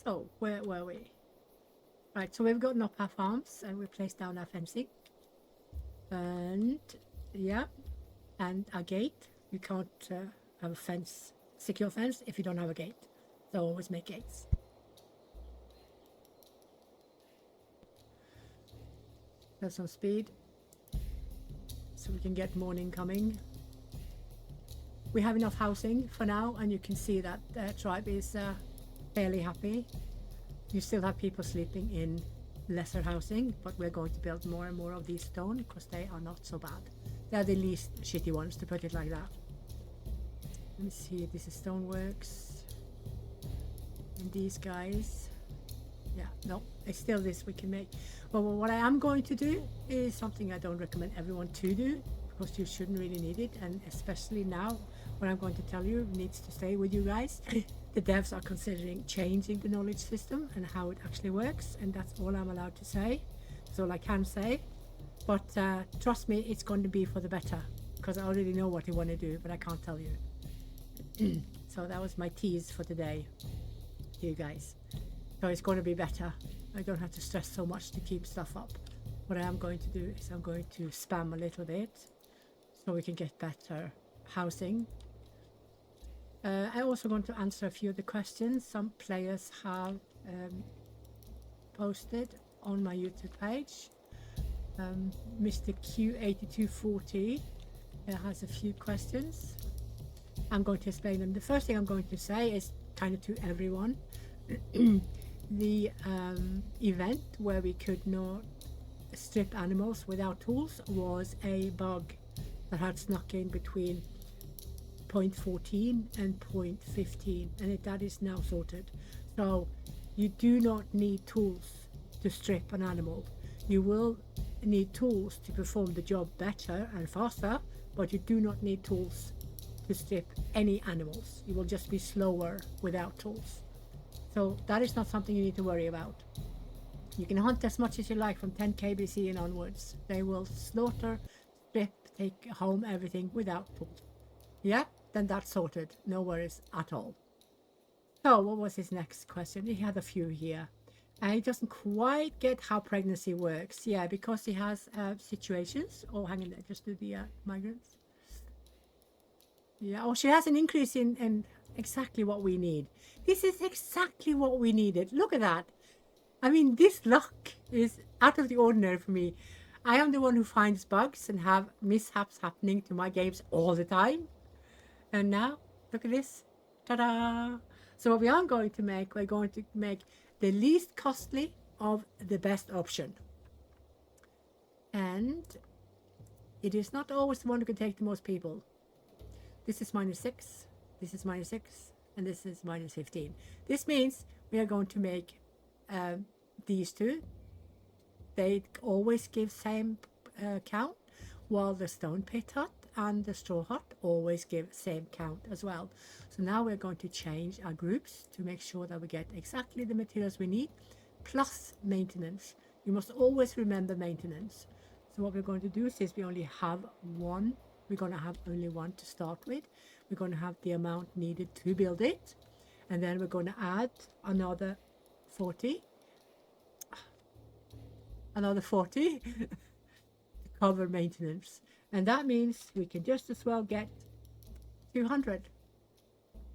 So where were we? Right, so we've gotten up our farms and we placed down our fencing. And yeah, and a gate. You can't have a fence, secure fence, if you don't have a gate. So always make gates. Have some speed so we can get morning coming. We have enough housing for now, and you can see that the tribe is fairly happy. You still have people sleeping in lesser housing, but we're going to build more and more of these stone because they are not so bad. They're the least shitty ones, to put it like that. Let me see, this is stoneworks. And these guys, yeah, no, it's still this we can make. Well, what I am going to do is something I don't recommend everyone to do, because you shouldn't really need it, and especially now, what I'm going to tell you needs to stay with you guys. The devs are considering changing the knowledge system and how it actually works, and that's all I'm allowed to say. That's all I can say. But trust me, it's going to be for the better, because I already know what you want to do, but I can't tell you. So that was my tease for today, you guys. So it's going to be better. I don't have to stress so much to keep stuff up. What I am going to do is I'm going to spam a little bit so we can get better housing. I also want to answer a few of the questions some players have posted on my YouTube page. Mr. Q8240 has a few questions. I'm going to explain them. The first thing I'm going to say is kind of to everyone. The event where we could not strip animals without tools was a bug that had snuck in between 0.14 and 0.15, and that is now sorted. So you do not need tools to strip an animal. You will need tools to perform the job better and faster, but you do not need tools to strip any animals. You will just be slower without tools. So that is not something you need to worry about. You can hunt as much as you like from 10 kbc and onwards. They will slaughter, strip, take home everything without tools. Yeah, then that's sorted. No worries at all. So what was his next question? He had a few here. And he doesn't quite get how pregnancy works. Yeah, because he has situations. Oh, hang on, just do the migrants. Yeah, oh, she has an increase in exactly what we need. This is exactly what we needed. Look at that. I mean, this luck is out of the ordinary for me. I am the one who finds bugs and have mishaps happening to my games all the time. And now, look at this. Ta-da! So what we are going to make, we're going to make the least costly of the best option. And it is not always the one who can take the most people. This is -6, this is -6, and this is -15. This means we are going to make these two. They always give same count, while the stone pit hut and the straw hut always give same count as well. So now we're going to change our groups to make sure that we get exactly the materials we need, plus maintenance. You must always remember maintenance. So what we're going to do is we only have one. We're going to have only one to start with. We're going to have the amount needed to build it. And then we're going to add another 40. Another 40 to cover maintenance. And that means we can just as well get 200.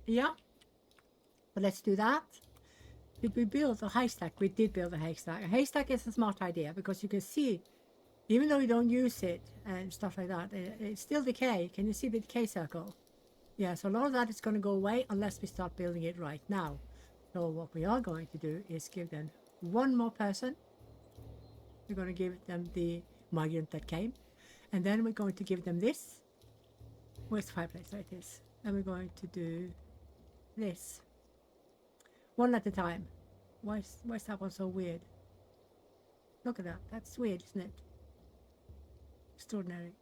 Yeah. But let's do that. Did we build a haystack? We did build a haystack. A haystack is a smart idea because you can see, even though you don't use it and stuff like that, it's still decay. Can you see the decay circle? Yeah, so a lot of that is going to go away unless we start building it right now. So what we are going to do is give them one more person. We're going to give them the migrant that came. And then we're going to give them this. Where's the fireplace? There it is. And we're going to do this. One at a time. Why is that one so weird? Look at that. That's weird, isn't it? Extraordinary.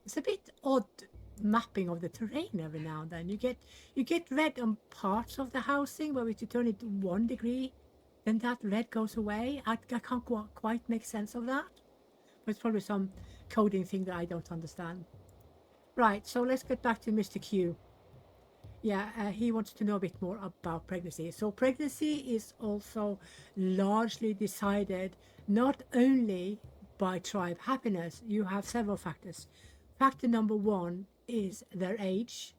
It's a bit odd mapping of the terrain every now and then. You get red on parts of the housing, but if you turn it 1 degree, then that red goes away. I can't quite make sense of that. But it's probably some coding thing that I don't understand. Right, so let's get back to Mr. Q. Yeah, he wants to know a bit more about pregnancy. So pregnancy is also largely decided not only by tribe happiness. You have several factors. Factor number one is their age.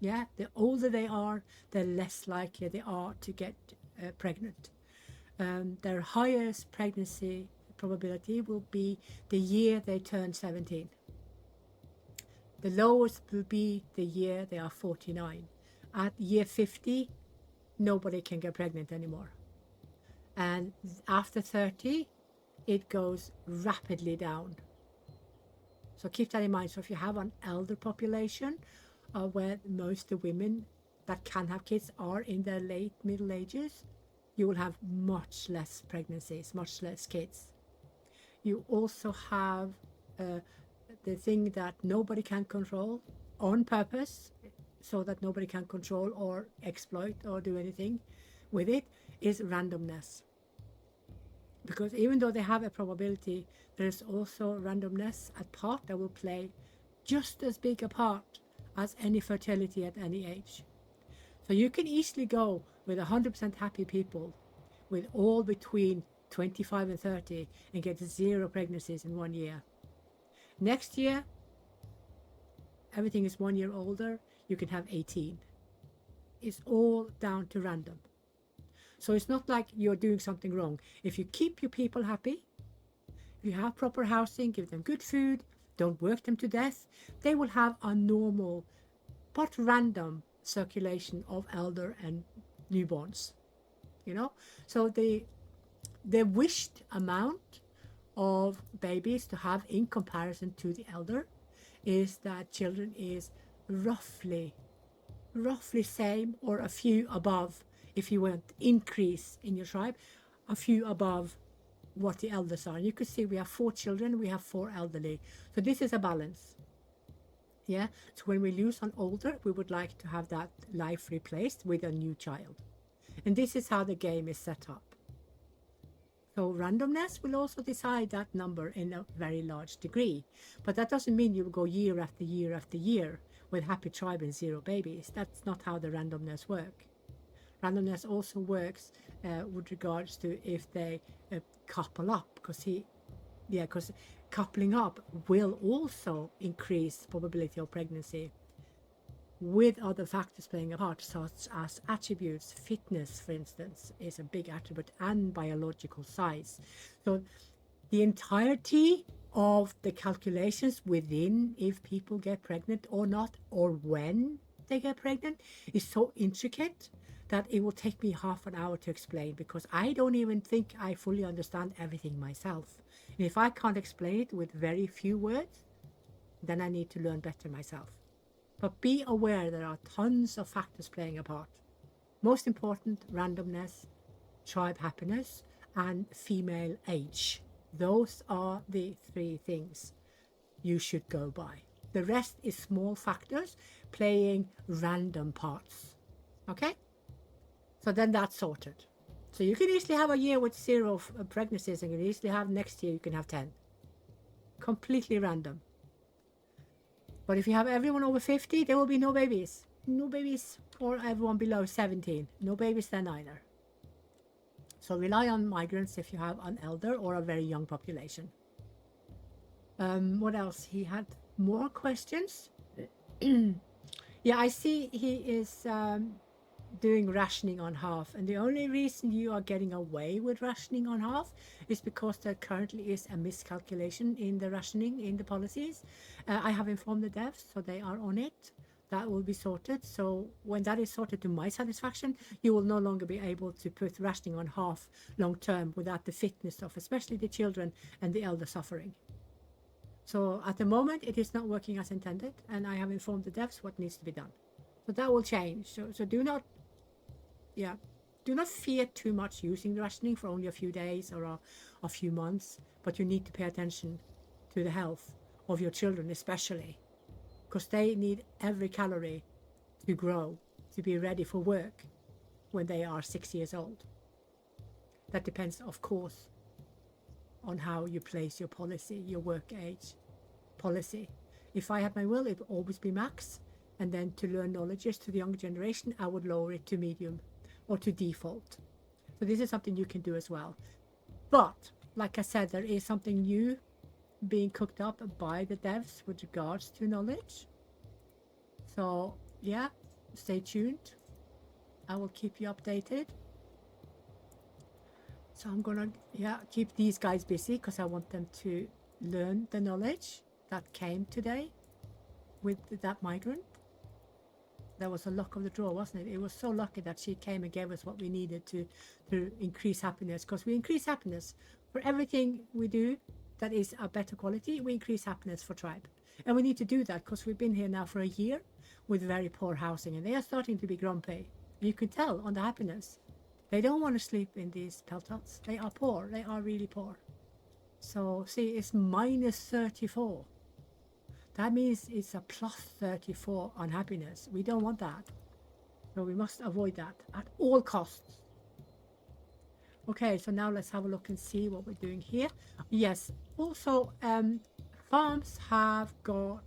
Yeah, the older they are, the less likely they are to get pregnant. Their highest pregnancy probability will be the year they turn 17. The lowest will be the year they are 49. At year 50, nobody can get pregnant anymore. And after 30, it goes rapidly down. So keep that in mind. So if you have an elder population where most of the women that can have kids are in their late middle ages, you will have much less pregnancies, much less kids. You also have the thing that nobody can control on purpose, so that nobody can control or exploit or do anything with it, is randomness. Because even though they have a probability, there is also randomness at part that will play just as big a part as any fertility at any age. So you can easily go with 100% happy people with all between 25 and 30 and get 0 pregnancies in 1 year. Next year, everything is 1 year older, you can have 18. It's all down to random. So it's not like you're doing something wrong. If you keep your people happy, if you have proper housing, give them good food, don't work them to death, they will have a normal but random circulation of elder and newborns. You know, so the wished amount of babies to have in comparison to the elder is that children is roughly same or a few above. If you want increase in your tribe, a few above what the elders are. You could see we have 4 children, we have 4 elderly, so this is a balance. Yeah, so when we lose an older, we would like to have that life replaced with a new child, and this is how the game is set up. So randomness will also decide that number in a very large degree. But that doesn't mean you will go year after year after year with happy tribe and 0 babies. That's not how the randomness works. Randomness also works with regards to if they couple up, because coupling up will also increase probability of pregnancy, with other factors playing a part, such as attributes. Fitness, for instance, is a big attribute, and biological size. So the entirety of the calculations within if people get pregnant or not, or when they get pregnant, is so intricate that it will take me half an hour to explain, because I don't even think I fully understand everything myself. And if I can't explain it with very few words, then I need to learn better myself. But be aware there are tons of factors playing a part. Most important, randomness, tribe happiness, and female age. Those are the 3 things you should go by. The rest is small factors playing random parts. Okay? So then that's sorted. So you can easily have a year with 0 pregnancies, and you can easily have next year you can have 10. Completely random. But if you have everyone over 50, there will be no babies. No babies, or everyone below 17. No babies then either. So rely on migrants if you have an elder or a very young population. What else? He had more questions. Yeah, I see he is doing rationing on half, and the only reason you are getting away with rationing on half is because there currently is a miscalculation in the rationing in the policies. I have informed the devs, so they are on it. That will be sorted. So when that is sorted to my satisfaction, you will no longer be able to put rationing on half long term without the fitness of especially the children and the elder suffering. So at the moment it is not working as intended, and I have informed the devs what needs to be done. So that will change. So do not fear too much using the rationing for only a few days or a few months, but you need to pay attention to the health of your children, especially because they need every calorie to grow, to be ready for work when they are 6 years old. That depends, of course, on how you place your policy, your work age policy. If I had my will, it would always be max. And then to learn knowledges to the younger generation, I would lower it to medium or to default. So this is something you can do as well. But like I said, there is something new being cooked up by the devs with regards to knowledge. So yeah, stay tuned. I will keep you updated. So I'm gonna keep these guys busy because I want them to learn the knowledge that came today with that migrant. That was a luck of the draw, wasn't it? It was so lucky that she came and gave us what we needed to increase happiness, because we increase happiness for everything we do that is a better quality. We increase happiness for tribe, and we need to do that because we've been here now for a year with very poor housing, and they are starting to be grumpy. You can tell on the happiness. They don't want to sleep in these peltots. They are poor. They are really poor. So see, it's minus 34. That means it's a plus 34 on happiness. We don't want that. So we must avoid that at all costs. Okay, so now let's have a look and see what we're doing here. Yes, also farms have got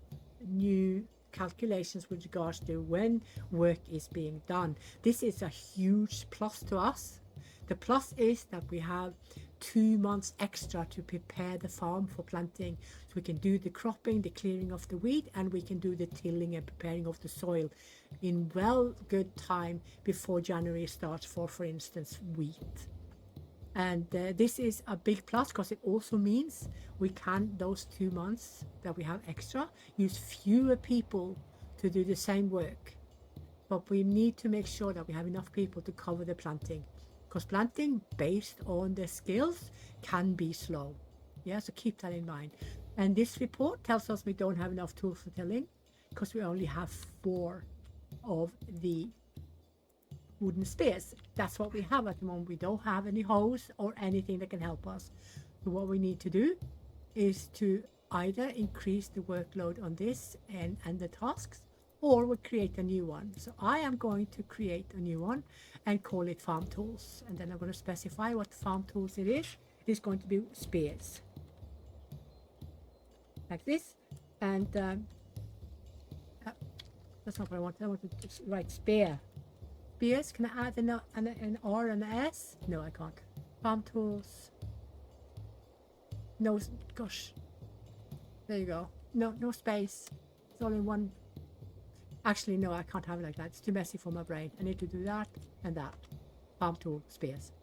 new calculations with regards to when work is being done. This is a huge plus to us. The plus is that we have 2 months extra to prepare the farm for planting, so we can do the cropping, the clearing of the weed, and we can do the tilling and preparing of the soil in good time before January starts for instance, wheat. And this is a big plus because it also means we can, those 2 months that we have extra, use fewer people to do the same work. But we need to make sure that we have enough people to cover the planting, because planting based on the skills can be slow. Yeah, so keep that in mind. And this report tells us we don't have enough tools for tilling because we only have 4 of the wooden spears. That's what we have at the moment. We don't have any hoes or anything that can help us. So what we need to do is to either increase the workload on this and the tasks, or we'll create a new one. So I am going to create a new one and call it farm tools. And then I'm going to specify what farm tools it is. It is going to be spears. Like this. And that's not what I want. I want to write spear. Spears. Can I add an R and an S? No, I can't. Farm tools. No, gosh. There you go. No space. It's all in one. Actually, no, I can't have it like that. It's too messy for my brain. I need to do that and that. Farm tool, spears.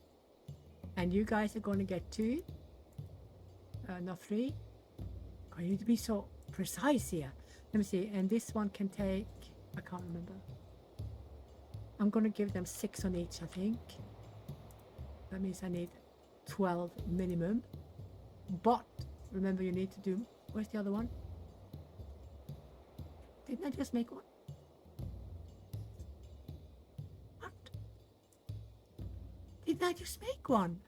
And you guys are going to get 2. Not 3. I need to be so precise here. Let me see. And this one can take, I can't remember. I'm going to give them 6 on each, I think. That means I need 12 minimum. But remember, you need to do, where's the other one? Didn't I just make one? What? Didn't I just make one?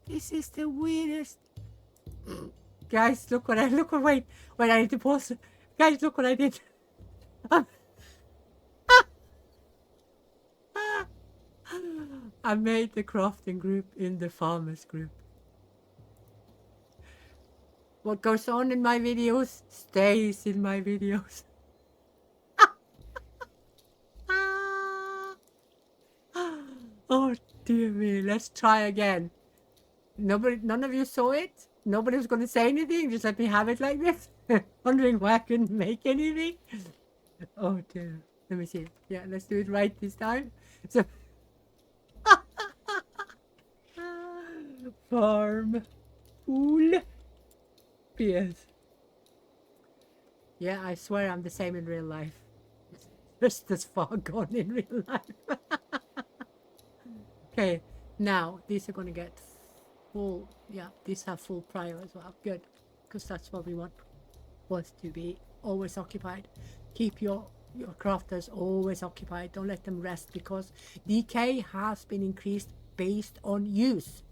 This is the weirdest. Guys, look what wait, I need to pause. Guys, look what I did. I made the crafting group in the farmers group. What goes on in my videos stays in my videos. Oh dear me, let's try again. None of you saw it. Nobody was going to say anything. Just let me have it like this. Wondering why I couldn't make anything. Oh dear. Let me see. Yeah, let's do it right this time. So farm pool spears. Yeah, I swear I'm the same in real life. Just as far gone in real life. Okay, now these are going to get full. Yeah, these have full prior as well. Good, because that's what we want to be always occupied. Keep your crafters always occupied. Don't let them rest, because DK has been increased based on use.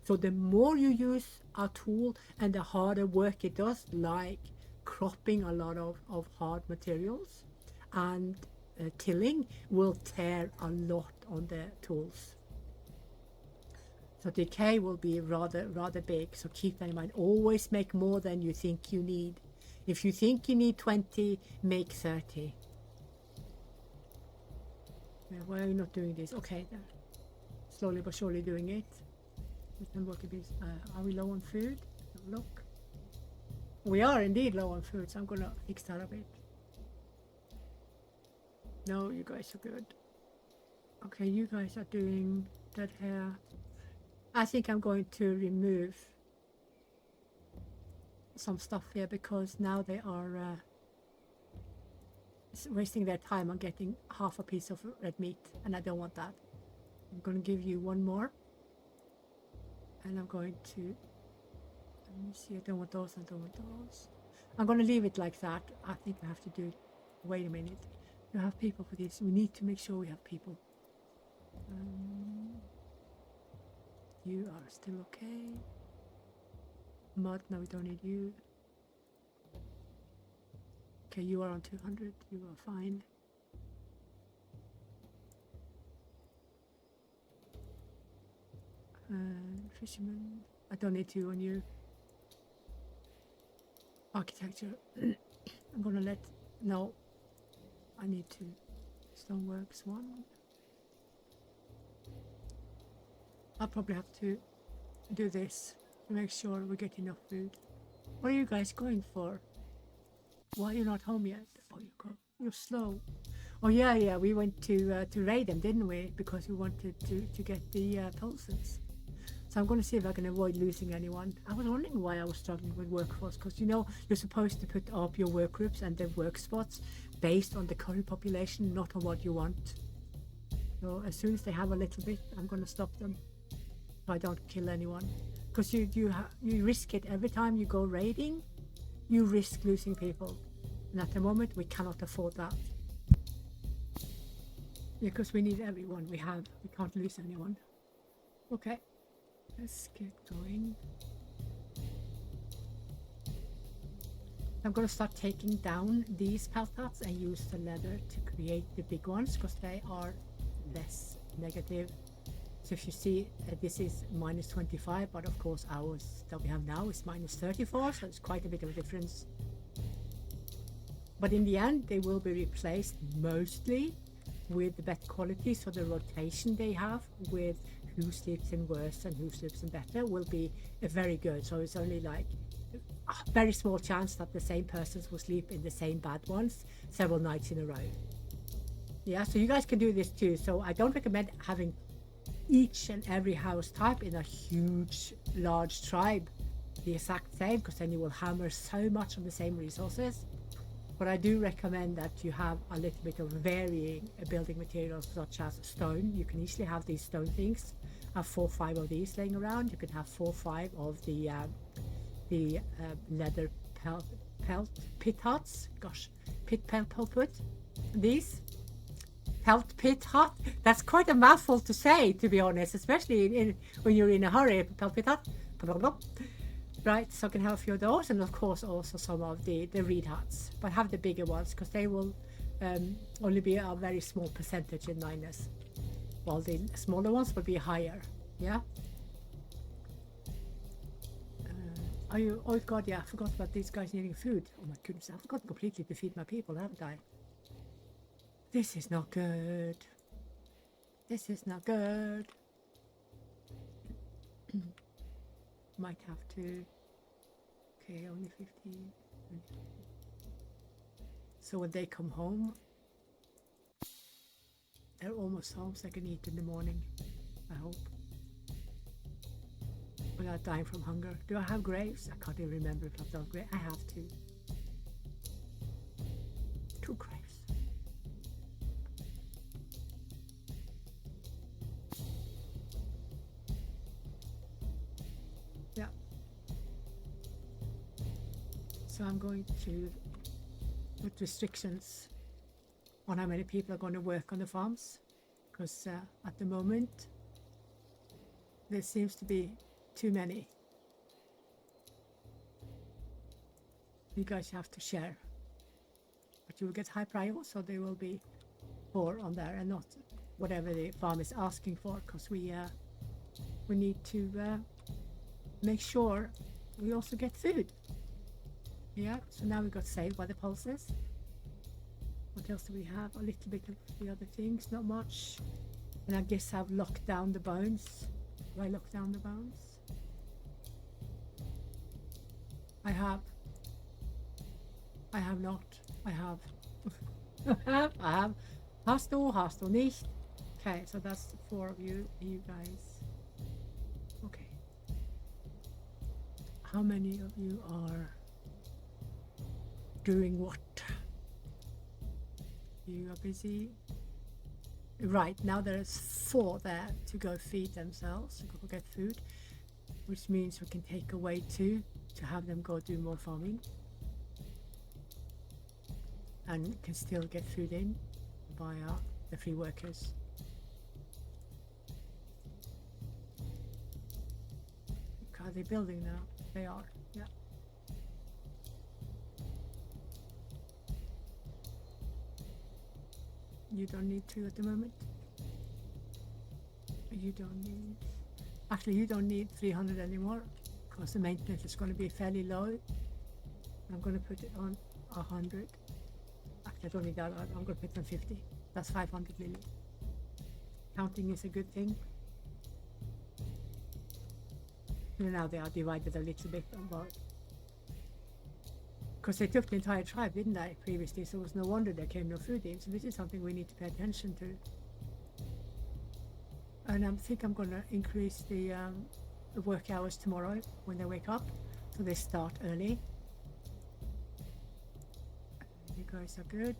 So the more you use a tool and the harder work it does, like cropping a lot of hard materials, and tilling will tear a lot on the tools. So decay will be rather big. So keep that in mind. Always make more than you think you need. If you think you need 20, make 30. Yeah, why are you not doing this? Okay, there. Slowly but surely doing it. We can work a bit. Are we low on food? Look. We are indeed low on food, so I'm gonna fix that a bit. No, you guys are good. Okay, you guys are doing that hair. I think I'm going to remove some stuff here because now they are wasting their time on getting half a piece of red meat, and I don't want that. I'm going to give you one more, and I'm going to, let me see, I don't want those, I don't want those. I'm going to leave it like that. I think I have to do, wait a minute. You have people for this. We need to make sure we have people. You are still okay. Mud, no, we don't need you. Okay, you are on 200. You are fine. Fisherman, I don't need you on you. Architecture, I'm gonna let, no, I need to. Stoneworks 1. I'll probably have to do this to make sure we get enough food. What are you guys going for? Why are you not home yet? Oh, you're slow. Oh yeah, we went to raid them, didn't we? Because we wanted to get the pulses. So I'm going to see if I can avoid losing anyone. I was wondering why I was struggling with workforce, because you know you're supposed to put up your work groups and the work spots based on the current population, not on what you want. So as soon as they have a little bit, I'm going to stop them so I don't kill anyone. Because you risk it every time you go raiding. You risk losing people, and at the moment we cannot afford that. Because we need everyone we have. We can't lose anyone. Okay. Let's get going. I'm going to start taking down these peltats and use the leather to create the big ones because they are less negative. So if you see, this is minus 25, but of course ours that we have now is minus 34, so it's quite a bit of a difference. But in the end, they will be replaced mostly with the better quality, so the rotation they have with who sleeps in worse and who sleeps in better will be very good. So it's only like a very small chance that the same persons will sleep in the same bad ones several nights in a row. Yeah, so you guys can do this too. So I don't recommend having each and every house type in a huge, large tribe the exact same, because then you will hammer so much on the same resources. But I do recommend that you have a little bit of varying building materials, such as stone. You can easily have these stone things. Have 4 or 5 of these laying around. You can have 4 or 5 of the leather pit huts. Gosh, pit put. These pelt pit hut. That's quite a mouthful to say, to be honest, especially when you're in a hurry. Pelt pit hut. Right, so I can have a few of those, and of course also some of the reed huts, but have the bigger ones because they will only be a very small percentage in minus, while the smaller ones will be higher. Yeah. Are you? Oh God, yeah, I forgot about these guys needing food. Oh my goodness, I forgot completely to feed my people, haven't I? This is not good. This is not good. Might have to. Okay, only 15. So when they come home, they're almost home, so I can eat in the morning, I hope. Without dying from hunger. Do I have grapes? I can't even remember if I've done grapes. I have 2. 2 grapes. Yeah. So I'm going to put restrictions on how many people are going to work on the farms, because at the moment there seems to be too many. You guys have to share, but you will get high price, so there will be 4 on there and not whatever the farm is asking for, because we need to make sure we also get food. Yeah, so now we got saved by the pulses. What else do we have? A little bit of the other things, not much. And I guess I've locked down the bones. Do I lock down the bones? I have not. I have. I have. Hast du nicht? Okay, so that's 4 of you guys. Okay. How many of you are doing what? You are busy. Right, now there's 4 there to go feed themselves, to go get food, which means we can take away 2 to have them go do more farming. And can still get food in via the free workers. Are they building now? They are, yeah. You don't need to at the moment. You don't need, actually you don't need 300 anymore because the maintenance is going to be fairly low. I'm going to put it on 100. Actually I don't need that, I'm going to put it on 50. That's 500 Lilly. Counting is a good thing. Now they are divided a little bit on both. Because they took the entire tribe, didn't they, previously, so it was no wonder there came no food in. So this is something we need to pay attention to. And I think I'm going to increase the work hours tomorrow when they wake up, so they start early. You guys are good.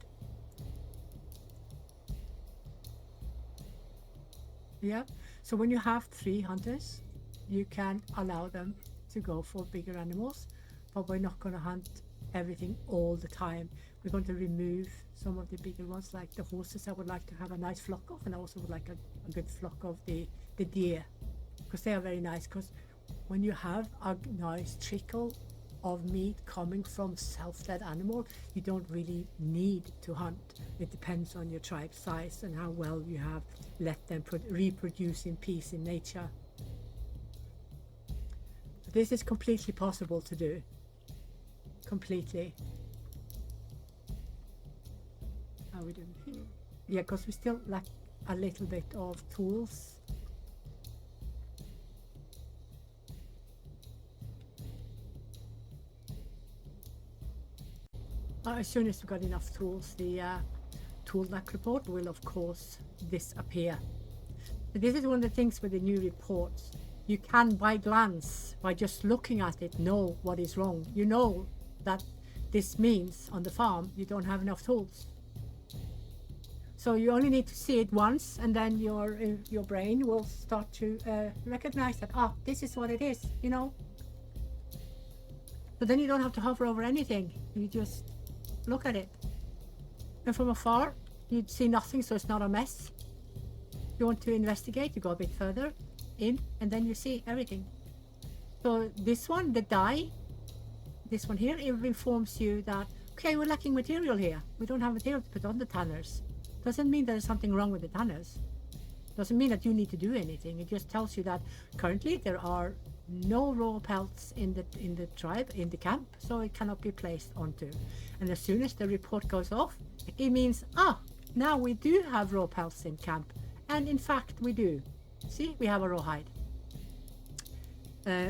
Yeah, so when you have 3 hunters, you can allow them to go for bigger animals, but we're not going to hunt everything all the time. We're going to remove some of the bigger ones, like the horses I would like to have a nice flock of, and I also would like a good flock of the deer, because they are very nice. Because when you have a nice trickle of meat coming from self-fed animal, you don't really need to hunt. It depends on your tribe size and how well you have let them reproduce in peace in nature. So this is completely possible to do. Completely. How are we doing here? Yeah, because we still lack a little bit of tools. As soon as we got enough tools, the tool lack report will of course disappear. So this is one of the things with the new reports. You can, by glance, by just looking at it, know what is wrong. You know that this means on the farm you don't have enough tools. So you only need to see it once, and then your brain will start to recognize that, this is what it is, you know. So then you don't have to hover over anything. You just look at it. And from afar, you'd see nothing, so it's not a mess. You want to investigate, you go a bit further in, and then you see everything. So this one, the dye, this one here, it informs you that, okay, we're lacking material here. We don't have material to put on the tanners. Doesn't mean there's something wrong with the tanners. Doesn't mean that you need to do anything. It just tells you that currently there are no raw pelts in the tribe, in the camp, so it cannot be placed onto. And as soon as the report goes off, it means, now we do have raw pelts in camp. And in fact, we do. See, we have a rawhide.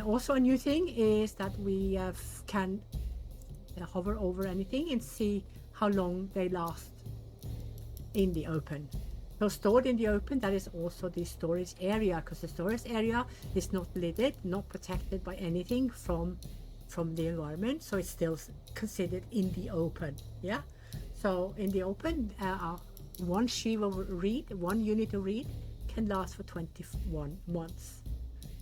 Also a new thing is that we can hover over anything and see how long they last in the open. So stored in the open, that is also the storage area, because the storage area is not lidded, not protected by anything from the environment, so it's still considered in the open. Yeah, so in the open, one sheaf of reed, 1 unit of reed can last for 21 months.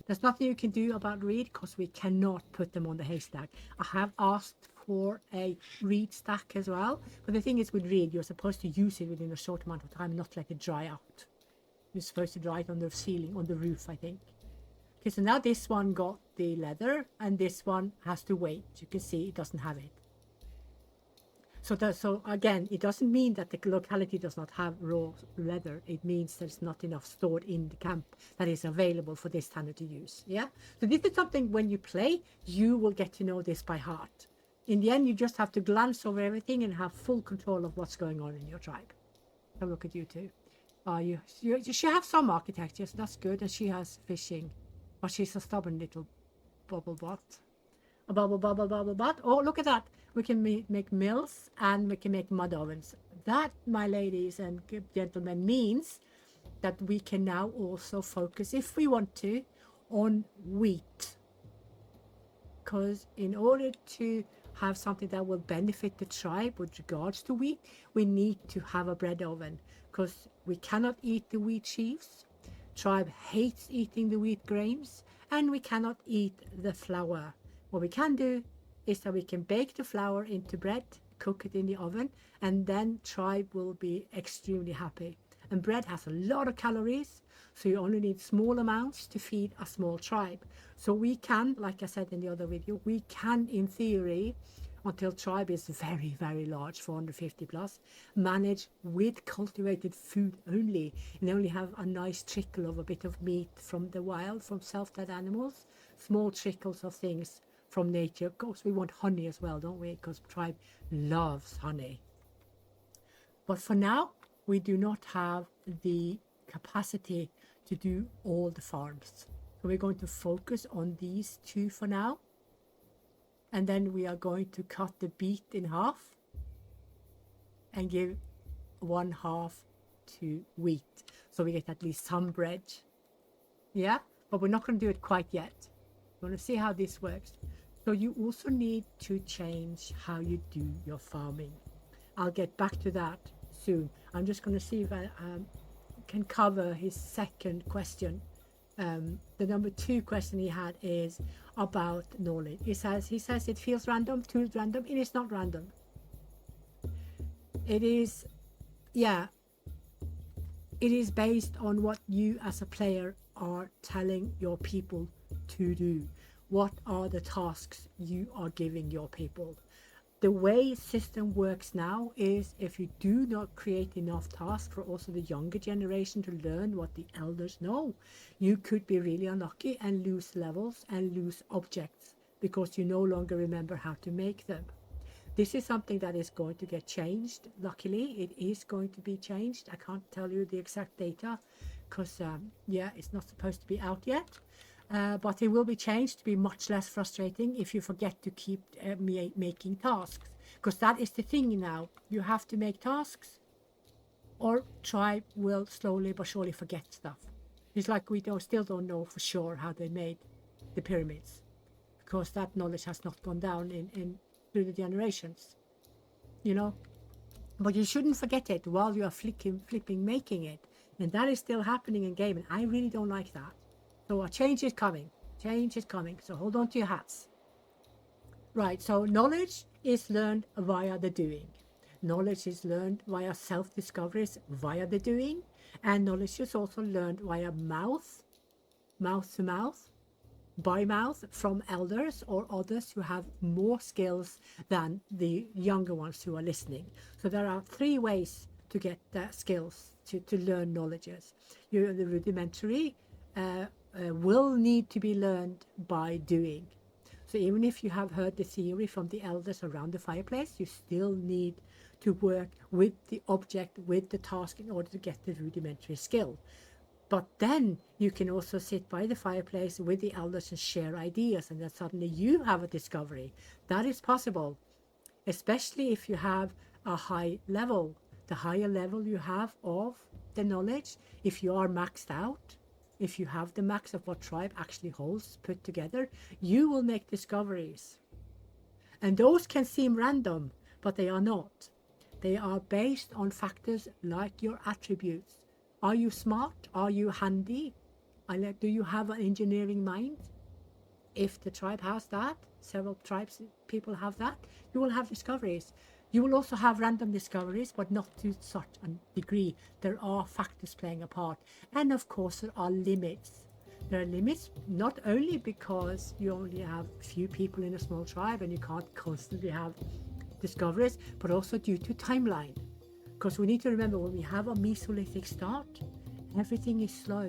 There's nothing you can do about reed because we cannot put them on the haystack. I have asked for a reed stack as well, but the thing is with reed, you're supposed to use it within a short amount of time and not let it dry out. You're supposed to dry it on the ceiling, on the roof, I think. Okay, so now this one got the leather and this one has to wait. You can see it doesn't have it. So again, it doesn't mean that the locality does not have raw leather. It means there's not enough stored in the camp that is available for this tanner to use. Yeah. So this is something when you play, you will get to know this by heart. In the end, you just have to glance over everything and have full control of what's going on in your tribe. Have a look at you two. She has some architecture, so that's good, and she has fishing, but she's a stubborn little bubble bot. A bubble bot. Oh, look at that! We can make mills and we can make mud ovens. That, my ladies and gentlemen, means that we can now also focus, if we want to, on wheat. Because in order to have something that will benefit the tribe with regards to wheat, we need to have a bread oven, because we cannot eat the wheat sheaves. Tribe hates eating the wheat grains, and we cannot eat the flour. What we can do is that we can bake the flour into bread, cook it in the oven, and then tribe will be extremely happy. And bread has a lot of calories, so you only need small amounts to feed a small tribe. So we can, like I said in the other video, we can, in theory, until tribe is very, very large, 450 plus, manage with cultivated food only, and only have a nice trickle of a bit of meat from the wild, from self-fed animals, small trickles of things from nature. Of course, we want honey as well, don't we? Because tribe loves honey. But for now, we do not have the capacity to do all the farms. So we're going to focus on these two for now. And then we are going to cut the beet in half and give one half to wheat. So we get at least some bread. Yeah, but we're not going to do it quite yet. We're going to see how this works. So you also need to change how you do your farming. I'll get back to that soon. I'm just going to see if I can cover his second question. The number 2 question he had is about knowledge. He says it feels random, too random. It is not random. It is, yeah, it is based on what you as a player are telling your people to do. What are the tasks you are giving your people? The way system works now is, if you do not create enough tasks for also the younger generation to learn what the elders know, you could be really unlucky and lose levels and lose objects because you no longer remember how to make them. This is something that is going to get changed. Luckily, it is going to be changed. I can't tell you the exact data because, yeah, it's not supposed to be out yet. But it will be changed to be much less frustrating if you forget to keep making tasks. Because that is the thing now. You have to make tasks, or tribe will slowly but surely forget stuff. It's like we still don't know for sure how they made the pyramids, because that knowledge has not gone down through the generations, you know. But you shouldn't forget it while you are flipping making it. And that is still happening in game, and I really don't like that. So a change is coming. Change is coming. So hold on to your hats. Right, so knowledge is learned via the doing. Knowledge is learned via self-discoveries via the doing. And knowledge is also learned via mouth to mouth, by mouth, from elders or others who have more skills than the younger ones who are listening. So there are 3 ways to get skills, to learn knowledges. The rudimentary will need to be learned by doing. So even if you have heard the theory from the elders around the fireplace, you still need to work with the object, with the task, in order to get the rudimentary skill. But then you can also sit by the fireplace with the elders and share ideas, and then suddenly you have a discovery. That is possible, especially if you have a high level. The higher level you have of the knowledge, if you are maxed out, if you have the max of what tribe actually holds put together, you will make discoveries. And those can seem random, but they are not. They are based on factors like your attributes. Are you smart? Are you handy? Do you have an engineering mind? If the tribe has that, several tribes, people have that, you will have discoveries. You will also have random discoveries, but not to such a degree. There are factors playing a part. And of course, there are limits. There are limits not only because you only have a few people in a small tribe and you can't constantly have discoveries, but also due to timeline. Because we need to remember, when we have a Mesolithic start, everything is slow.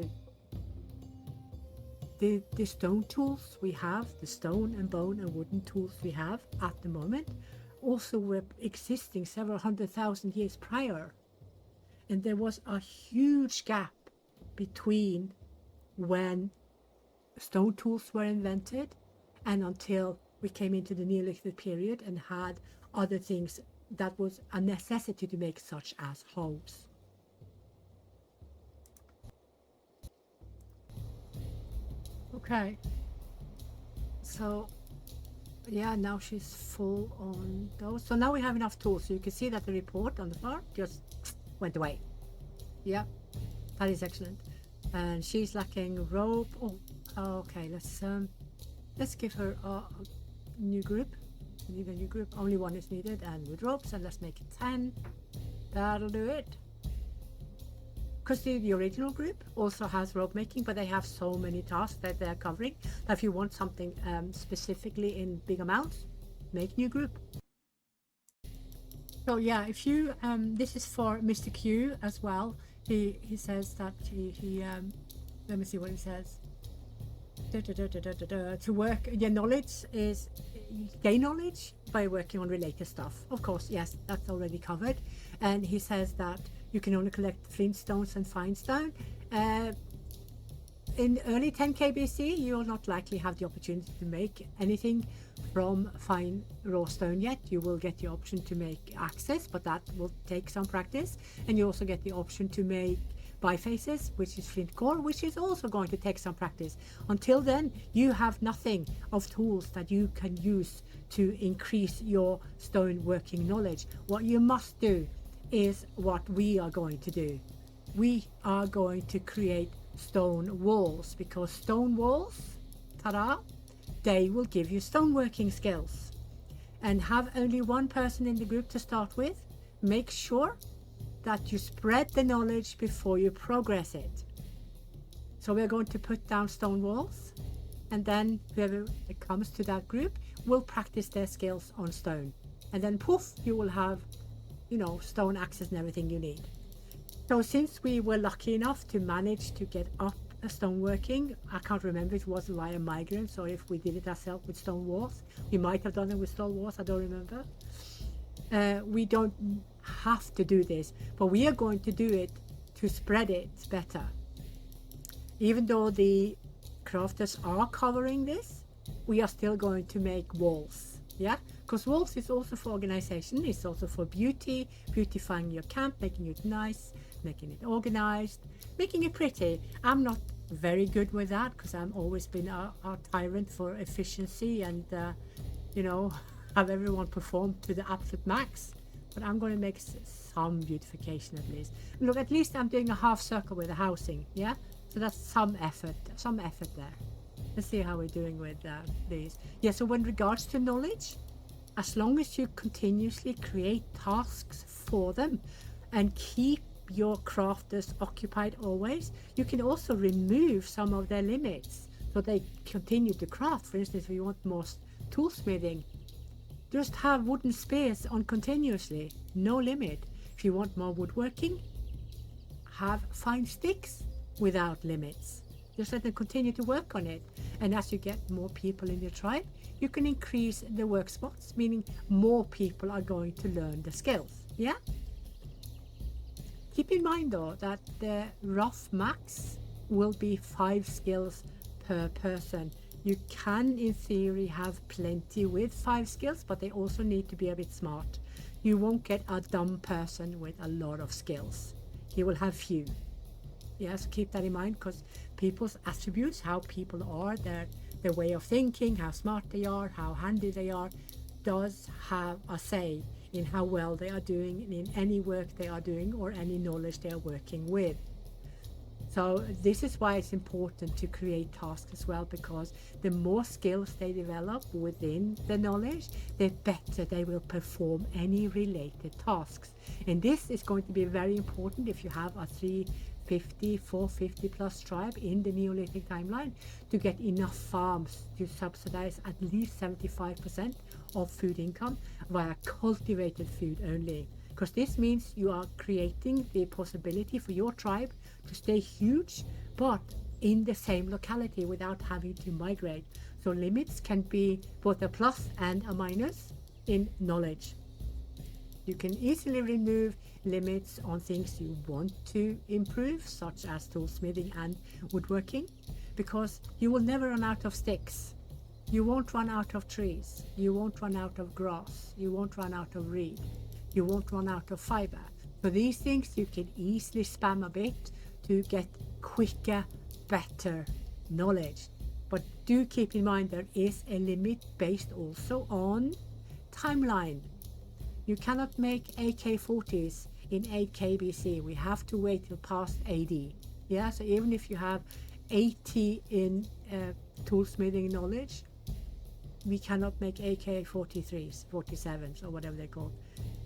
the stone tools we have, the stone and bone and wooden tools we have at the moment, also were existing several 100,000 years prior. And there was a huge gap between when stone tools were invented and until we came into the Neolithic period and had other things that was a necessity to make, such as hoes. Okay, so yeah, now she's full on those. So now we have enough tools. So you can see that the report on the far just went away. Yeah, that is excellent. And she's lacking rope. Oh, okay. Let's give her a new group. We need a new group. Only one is needed, and with ropes. And let's make it 10. That'll do it. Because the original group also has rope making, but they have so many tasks that they're covering that if you want something specifically in big amounts, make new group. So yeah, if you this is for Mr. Q as well. He says that he let me see what he says. To work, your knowledge is gain knowledge by working on related stuff. Of course, yes, that's already covered. And he says that you can only collect flintstones and fine stone. In early 10K BC, you will not likely have the opportunity to make anything from fine raw stone yet. You will get the option to make axes, but that will take some practice. And you also get the option to make bifaces, which is flint core, which is also going to take some practice. Until then, you have nothing of tools that you can use to increase your stone working knowledge. What you must do is what we are going to do. We are going to create stone walls, because stone walls, ta-da, they will give you stoneworking skills. And have only one person in the group to start with. Make sure that you spread the knowledge before you progress it. So we're going to put down stone walls, and then whoever comes to that group will practice their skills on stone. And then poof, you will have, you know, stone axes and everything you need. So since we were lucky enough to manage to get up a stoneworking, I can't remember if it was via migrants or if we did it ourselves with stone walls. We might have done it with stone walls, I don't remember. We don't have to do this, but we are going to do it to spread it better. Even though the crafters are covering this, we are still going to make walls. Yeah, because walls is also for organization, it's also for beauty, beautifying your camp, making it nice, making it organized, making it pretty. I'm not very good with that because I've always been a tyrant for efficiency and you know, have everyone perform to the absolute max. But I'm going to make some beautification at least. Look, at least I'm doing a half circle with the housing, yeah? So that's some effort there. Let's see how we're doing with these. Yeah, so in regards to knowledge, as long as you continuously create tasks for them and keep your crafters occupied always, you can also remove some of their limits so they continue to craft. For instance, if you want more toolsmithing, just have wooden spears on continuously, no limit. If you want more woodworking, have fine sticks without limits. Just let them continue to work on it. And as you get more people in your tribe, you can increase the work spots, meaning more people are going to learn the skills. Yeah? Keep in mind though that the rough max will be 5 skills per person. You can in theory have plenty with 5 skills, but they also need to be a bit smart. You won't get a dumb person with a lot of skills. He will have few. Yes, keep that in mind, because people's attributes, how people are, their way of thinking, how smart they are, how handy they are, does have a say in how well they are doing in any work they are doing or any knowledge they are working with. So this is why it's important to create tasks as well, because the more skills they develop within the knowledge, the better they will perform any related tasks. And this is going to be very important if you have a 350, 450 plus tribe in the Neolithic timeline, to get enough farms to subsidize at least 75% of food income via cultivated food only. Because this means you are creating the possibility for your tribe to stay huge, but in the same locality without having to migrate. So limits can be both a plus and a minus in knowledge. You can easily remove limits on things you want to improve, such as toolsmithing and woodworking, because you will never run out of sticks. You won't run out of trees. You won't run out of grass. You won't run out of reed. You won't run out of fiber. So these things you can easily spam a bit to get quicker, better knowledge. But do keep in mind there is a limit based also on timeline. You cannot make AK-40s in 8K BC. We have to wait till past AD. Yeah, so even if you have 80 in toolsmithing knowledge, we cannot make AK-43s, 47s, or whatever they're called.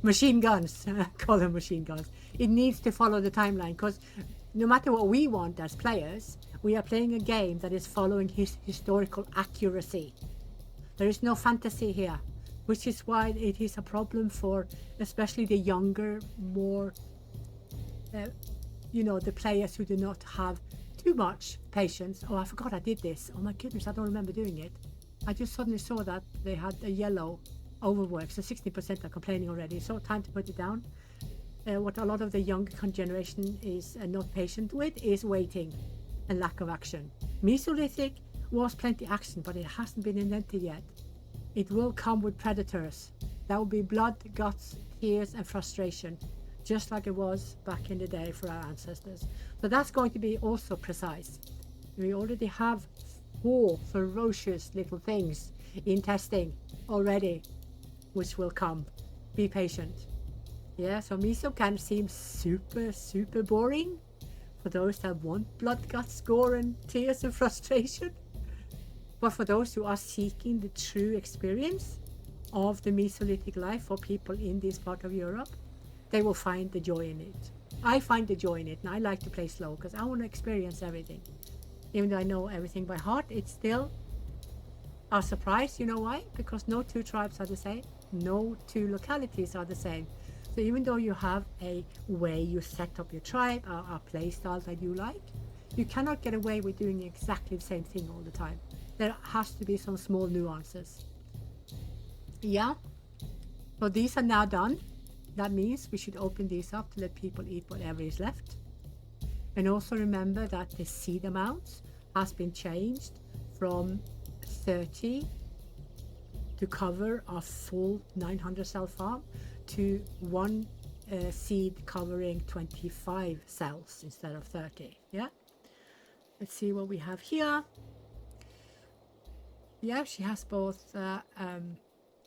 Machine guns, call them machine guns. It needs to follow the timeline, because no matter what we want as players, we are playing a game that is following his historical accuracy. There is no fantasy here, which is why it is a problem for especially the younger, more, the players who do not have too much patience. Oh, I forgot I did this. Oh my goodness, I don't remember doing it. I just suddenly saw that they had a yellow overwork, so 60% are complaining already. So time to put it down. What a lot of the younger generation is not patient with is waiting and lack of action. Mesolithic was plenty action, but it hasn't been invented yet. It will come with predators. That will be blood, guts, tears, and frustration, just like it was back in the day for our ancestors. So that's going to be also precise. We already have 4 ferocious little things in testing already, which will come. Be patient. Yeah, so Meso can seem super boring for those that want blood, guts, gore, and tears and frustration. But for those who are seeking the true experience of the Mesolithic life for people in this part of Europe, they will find the joy in it. I find the joy in it, and I like to play slow because I want to experience everything. Even though I know everything by heart, it's still a surprise. You know why? Because no 2 tribes are the same. No 2 localities are the same. So even though you have a way you set up your tribe, a play style that you like, you cannot get away with doing exactly the same thing all the time. There has to be some small nuances. Yeah, so these are now done. That means we should open these up to let people eat whatever is left. And also remember that the seed amount has been changed from 30 to cover a full 900 cell farm to 1 seed covering 25 cells instead of 30. Yeah, let's see what we have here. Yeah, she has both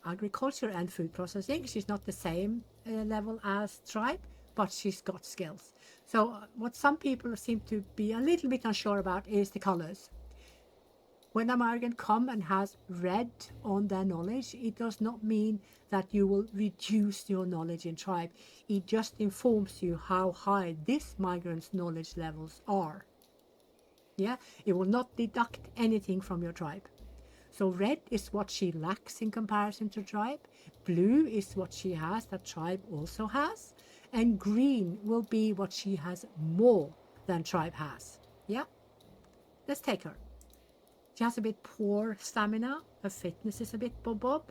agriculture and food processing. She's not the same level as tribe, but she's got skills. So what some people seem to be a little bit unsure about is the colors. When a migrant comes and has red on their knowledge, it does not mean that you will reduce your knowledge in tribe. It just informs you how high this migrant's knowledge levels are. Yeah, it will not deduct anything from your tribe. So red is what she lacks in comparison to tribe. Blue is what she has that tribe also has. And green will be what she has more than tribe has. Yeah, let's take her. She has a bit poor stamina. Her fitness is a bit bob,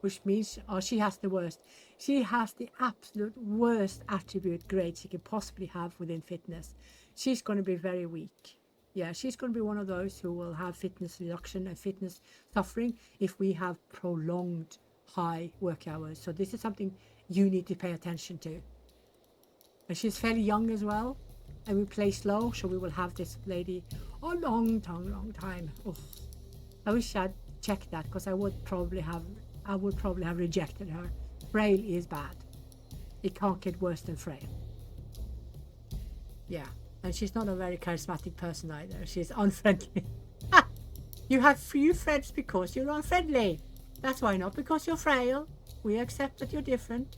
which means she has the worst. She has the absolute worst attribute grade she could possibly have within fitness. She's going to be very weak. Yeah, she's going to be one of those who will have fitness reduction and fitness suffering if we have prolonged high work hours. So this is something you need to pay attention to. And she's fairly young as well. And we play slow, so we will have this lady a long time. Oh, I wish I'd checked that, because I would probably have rejected her. Frail is bad. It can't get worse than frail. Yeah, and she's not a very charismatic person either. She's unfriendly. You have few friends because you're unfriendly. That's why, not because you're frail. We accept that you're different,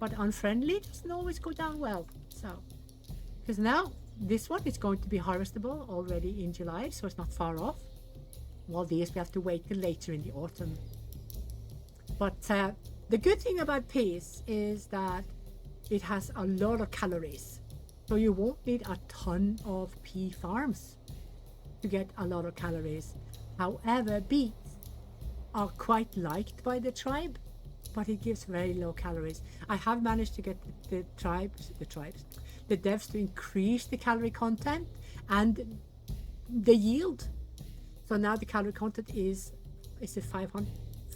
but unfriendly doesn't always go down well. So, because now this one is going to be harvestable already in July, so it's not far off. While these we have to wait till later in the autumn. But the good thing about peas is that it has a lot of calories. So you won't need a ton of pea farms to get a lot of calories. However, beets are quite liked by the tribe, but it gives very low calories. I have managed to get the devs to increase the calorie content and the yield. So now the calorie content is it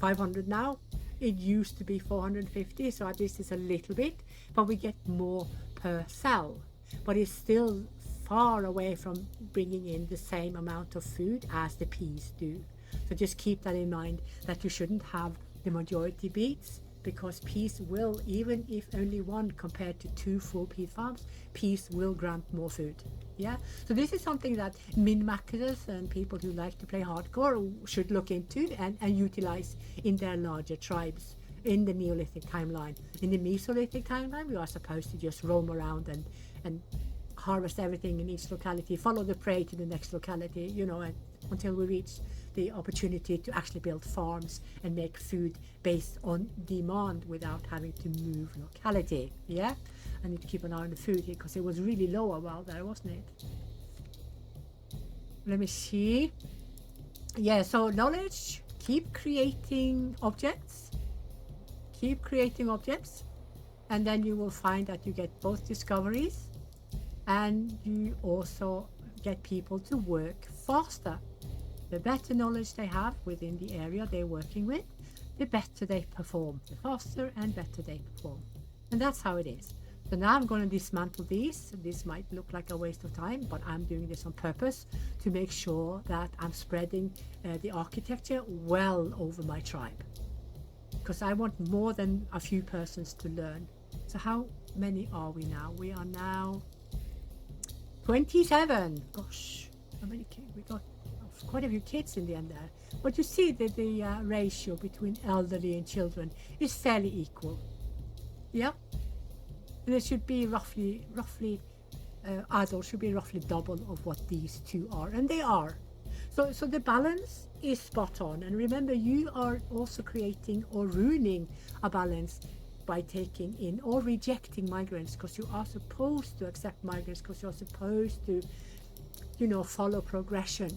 500 now? It used to be 450, so at least it's a little bit, but we get more per cell. But it's still far away from bringing in the same amount of food as the peas do. So just keep that in mind, that you shouldn't have the majority beets, because peas will, even if only one compared to 2 full pea farms, peas will grant more food. Yeah, so this is something that min-maxers and people who like to play hardcore should look into and utilize in their larger tribes in the Neolithic timeline. In the Mesolithic timeline, we are supposed to just roam around and harvest everything in each locality, follow the prey to the next locality, you know, and until we reach the opportunity to actually build farms and make food based on demand without having to move locality. Yeah, I need to keep an eye on the food here because it was really low a while there, wasn't it? Let me see. Yeah, so knowledge, keep creating objects, and then you will find that you get both discoveries and you also get people to work faster. The better knowledge they have within the area they're working with, the better they perform, the faster and better they perform. And that's how it is. So now I'm going to dismantle these. This might look like a waste of time, but I'm doing this on purpose to make sure that I'm spreading the architecture well over my tribe, because I want more than a few persons to learn. So how many are we now? We are now 27. Gosh, how many kids we got? Quite a few kids in the end there. But you see that the ratio between elderly and children is fairly equal. Yeah, and it should be roughly adults should be roughly double of what these two are, and they are. So the balance is spot on. And remember, you are also creating or ruining a balance by taking in or rejecting migrants, because you are supposed to accept migrants, because you're supposed to, you know, follow progression.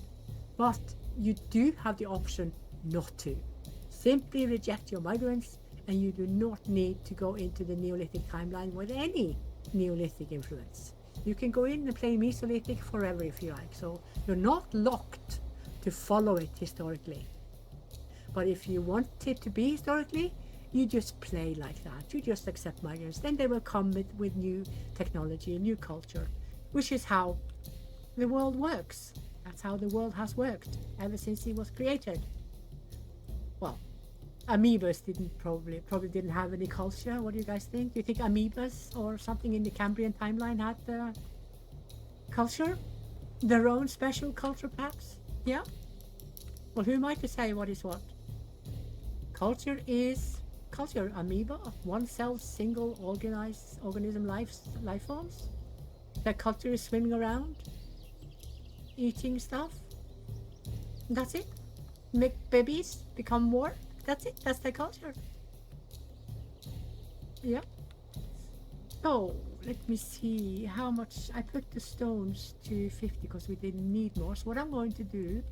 But you do have the option not to. Simply reject your migrants, and you do not need to go into the Neolithic timeline with any Neolithic influence. You can go in and play Mesolithic forever if you like. So you're not locked to follow it historically. But if you want it to be historically, you just play like that. You just accept migrants. Then they will come with new technology and new culture, which is how the world works. That's how the world has worked ever since it was created. Well, amoebas probably didn't have any culture. What do you guys think? Do you think amoebas or something in the Cambrian timeline had culture? Their own special culture, perhaps? Yeah? Well, who am I to say what is what? Culture is culture. Amoeba, one cell, single organized organism life forms. Their culture is swimming around, eating stuff. That's it. Make babies, become more. That's it. That's their culture. Yeah. So let me see how much I put the stones to 50 because we didn't need more. So what I'm going to do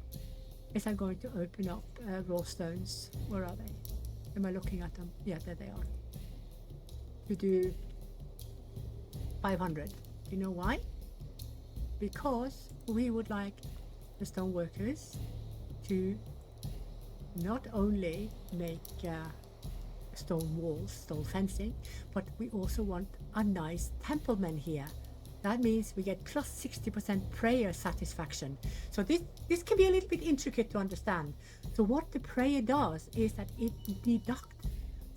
is I'm going to open up raw stones. Where are they? Am I looking at them? Yeah, there they are. To do 500. Do you know why? Because we would like the stone workers to not only make stone walls, stone fencing, but we also want a nice templeman here. That means we get plus 60% prayer satisfaction. So this can be a little bit intricate to understand. So what the prayer does is that it deducts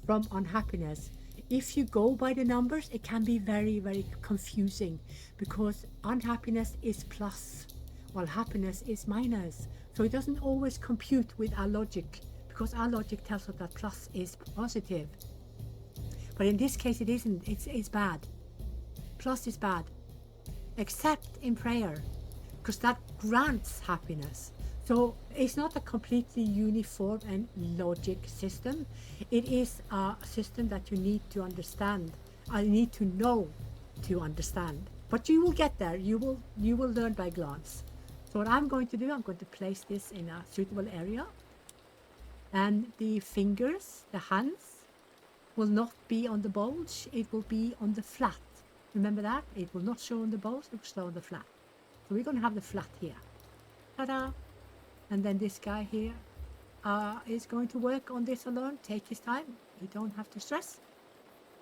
from unhappiness. If you go by the numbers, it can be very, very confusing, because unhappiness is plus while happiness is minus. So it doesn't always compute with our logic, because our logic tells us that plus is positive. But in this case, it isn't. It's bad. Plus is bad, except in prayer, because that grants happiness. So it's not a completely uniform and logic system. It is a system that you need to understand. I need to know to understand. But you will get there. You will learn by glance. So what I'm going to do, I'm going to place this in a suitable area. And the fingers, the hands, will not be on the bulge. It will be on the flat. Remember that? It will not show on the bulge. It will show on the flat. So we're going to have the flat here. Ta-da! And then this guy here is going to work on this alone. Take his time. You don't have to stress.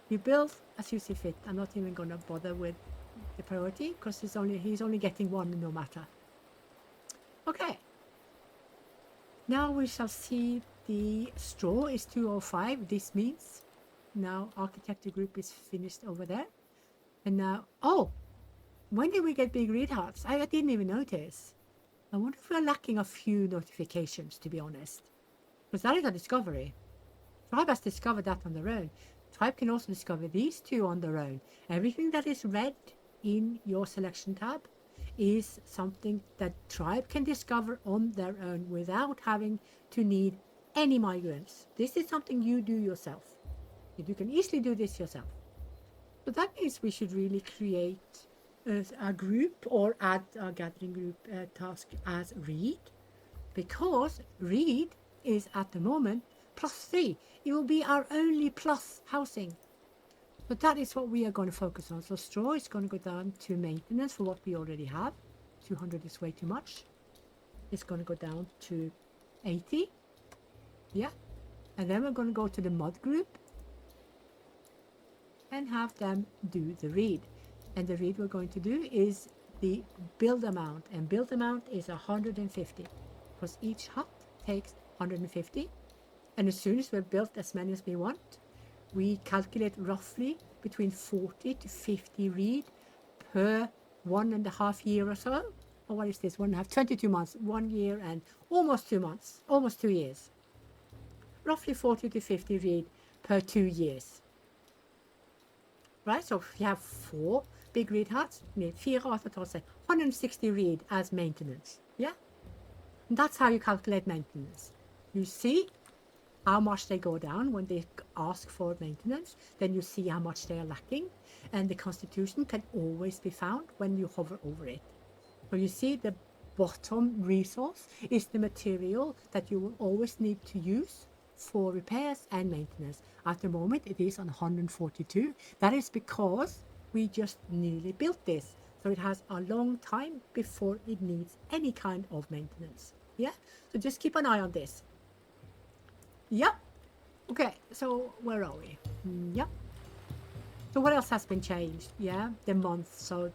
You build as you see fit. I'm not even going to bother with the priority because he's only getting one no matter. Okay. Now we shall see the straw is 205. This means now architecture group is finished over there. And now, oh, when did we get big read hearts? I didn't even notice. I wonder if we're lacking a few notifications, to be honest. Because that is a discovery. Tribe has discovered that on their own. Tribe can also discover these two on their own. Everything that is red in your selection tab is something that Tribe can discover on their own without having to need any migrants. This is something you do yourself. You can easily do this yourself. So that means we should really create a group or add a gathering group task as read, because read is at the moment +3. It will be our only plus housing. So that is what we are going to focus on. So straw is going to go down to maintenance for what we already have. 200 is way too much. It's going to go down to 80. Yeah. And then we're going to go to the mud group and have them do the read. And the read we're going to do is the build amount. And build amount is 150. Because each hut takes 150. And as soon as we've built as many as we want, we calculate roughly between 40 to 50 read per 1.5 year or so. Or what is this? 1.5, 22 months, 1 year and almost 2 months, almost 2 years. Roughly 40 to 50 read per 2 years. Right, so if you have 4 big read huts, you need 4 autotosser, 160 read as maintenance. Yeah? And that's how you calculate maintenance. You see how much they go down when they ask for maintenance, then you see how much they are lacking, and the constitution can always be found when you hover over it. So you see the bottom resource is the material that you will always need to use for repairs and maintenance. At the moment it is on 142. That is because we just newly built this, so it has a long time before it needs any kind of maintenance. Yeah, so just keep an eye on this. Yep. Okay, so where are we? Yep. So what else has been changed? Yeah, the month. So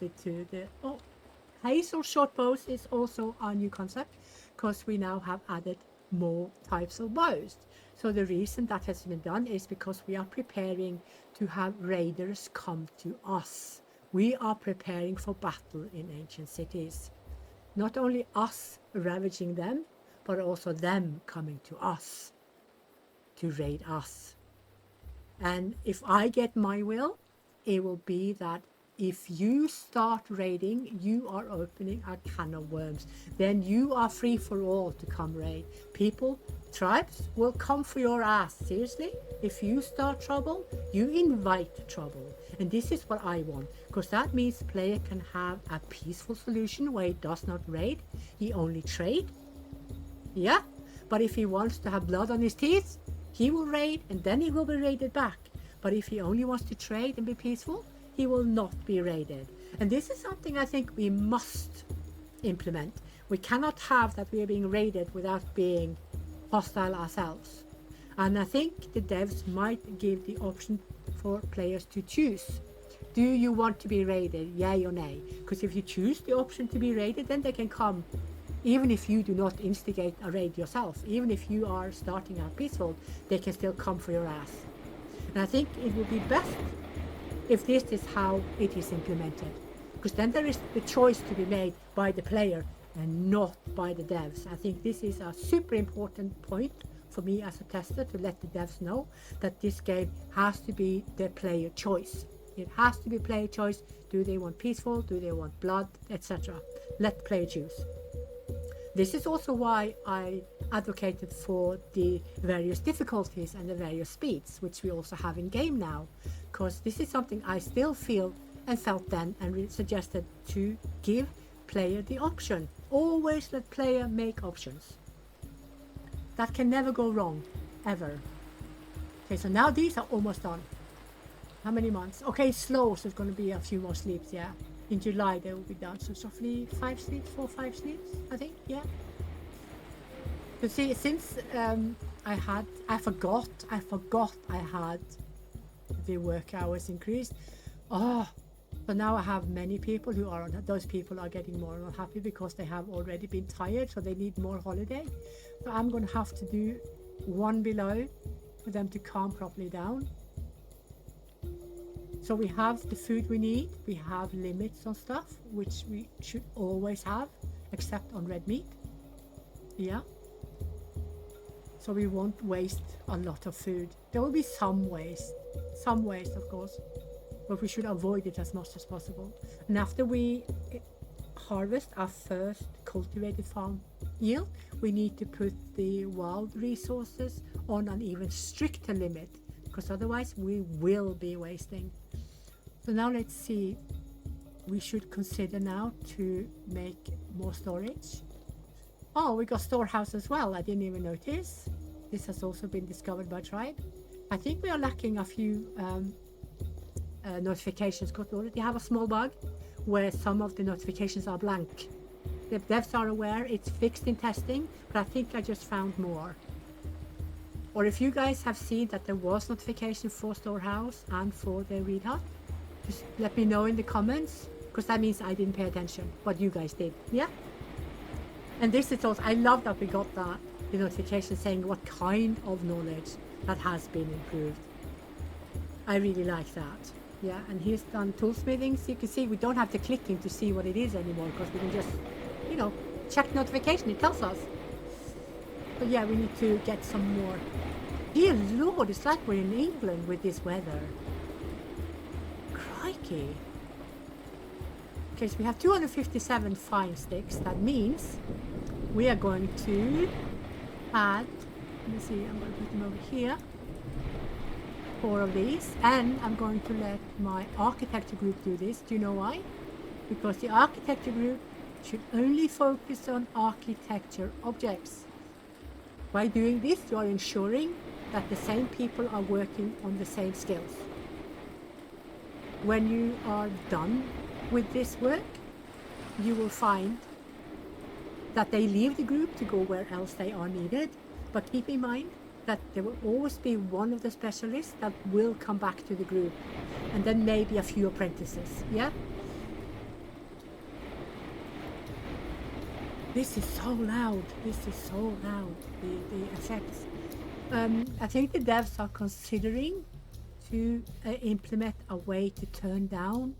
hazel short bows is also a new concept because we now have added more types of bows. So the reason that has been done is because we are preparing to have raiders come to us. We are preparing for battle in ancient cities. Not only us ravaging them, but also them coming to us to raid us. And if I get my will, it will be that if you start raiding, you are opening a can of worms. Then you are free for all to come raid. People, tribes will come for your ass. Seriously, if you start trouble, you invite trouble. And this is what I want, because that means player can have a peaceful solution where he does not raid, he only trade. Yeah, but if he wants to have blood on his teeth, he will raid and then he will be raided back. But if he only wants to trade and be peaceful, he will not be raided. And this is something I think we must implement. We cannot have that we are being raided without being hostile ourselves. And I think the devs might give the option for players to choose. Do you want to be raided, yay or nay? Because if you choose the option to be raided, then they can come. Even if you do not instigate a raid yourself, even if you are starting out peaceful, they can still come for your ass. And I think it would be best if this is how it is implemented, because then there is the choice to be made by the player and not by the devs. I think this is a super important point for me as a tester, to let the devs know that this game has to be the player choice. It has to be player choice. Do they want peaceful? Do they want blood, etc.? Let the player choose. This is also why I advocated for the various difficulties and the various speeds, which we also have in game now, because this is something I still feel and felt then and suggested to give player the option. Always let player make options. That can never go wrong, ever. Okay, so now these are almost done. How many months? Okay, slow, so it's going to be a few more sleeps, yeah. In July they will be done, so it's roughly 5 sleeps, 4 or 5 sleeps, I think, yeah. But see, since I forgot I had the work hours increased. Oh, so now I have many people who are on, those people are getting more and more happy because they have already been tired, so they need more holiday. So I'm going to have to do one below for them to calm properly down. So we have the food we need, we have limits on stuff, which we should always have, except on red meat. Yeah. So we won't waste a lot of food. There will be some waste of course, but we should avoid it as much as possible. And after we harvest our first cultivated farm yield, we need to put the wild resources on an even stricter limit, because otherwise we will be wasting. So now let's see, we should consider now to make more storage. Oh, we got storehouse as well. I didn't even notice. This has also been discovered by Tribe. I think we are lacking a few notifications, because we already have a small bug where some of the notifications are blank. The devs are aware it's fixed in testing, but I think I just found more. Or if you guys have seen that there was notification for storehouse and for the read hut, just let me know in the comments, because that means I didn't pay attention, but you guys did. Yeah. And this is also, I love that we got that, the notification saying what kind of knowledge that has been improved. I really like that. Yeah, and here's done toolsmithing, so you can see we don't have to clicking to see what it is anymore, because we can just, you know, check notification, it tells us. But yeah, we need to get some more. Dear Lord, it's like we're in England with this weather. Crikey. Okay, so we have 257 fine sticks. That means we are going to add, let me see, I'm going to put them over here. 4 of these, and I'm going to let my architecture group do this. Do you know why? Because the architecture group should only focus on architecture objects. By doing this, you are ensuring that the same people are working on the same skills. When you are done with this work, you will find that they leave the group to go where else they are needed. But keep in mind that there will always be one of the specialists that will come back to the group, and then maybe a few apprentices. Yeah. This is so loud. This is so loud. The effects. I think the devs are considering to implement a way to turn down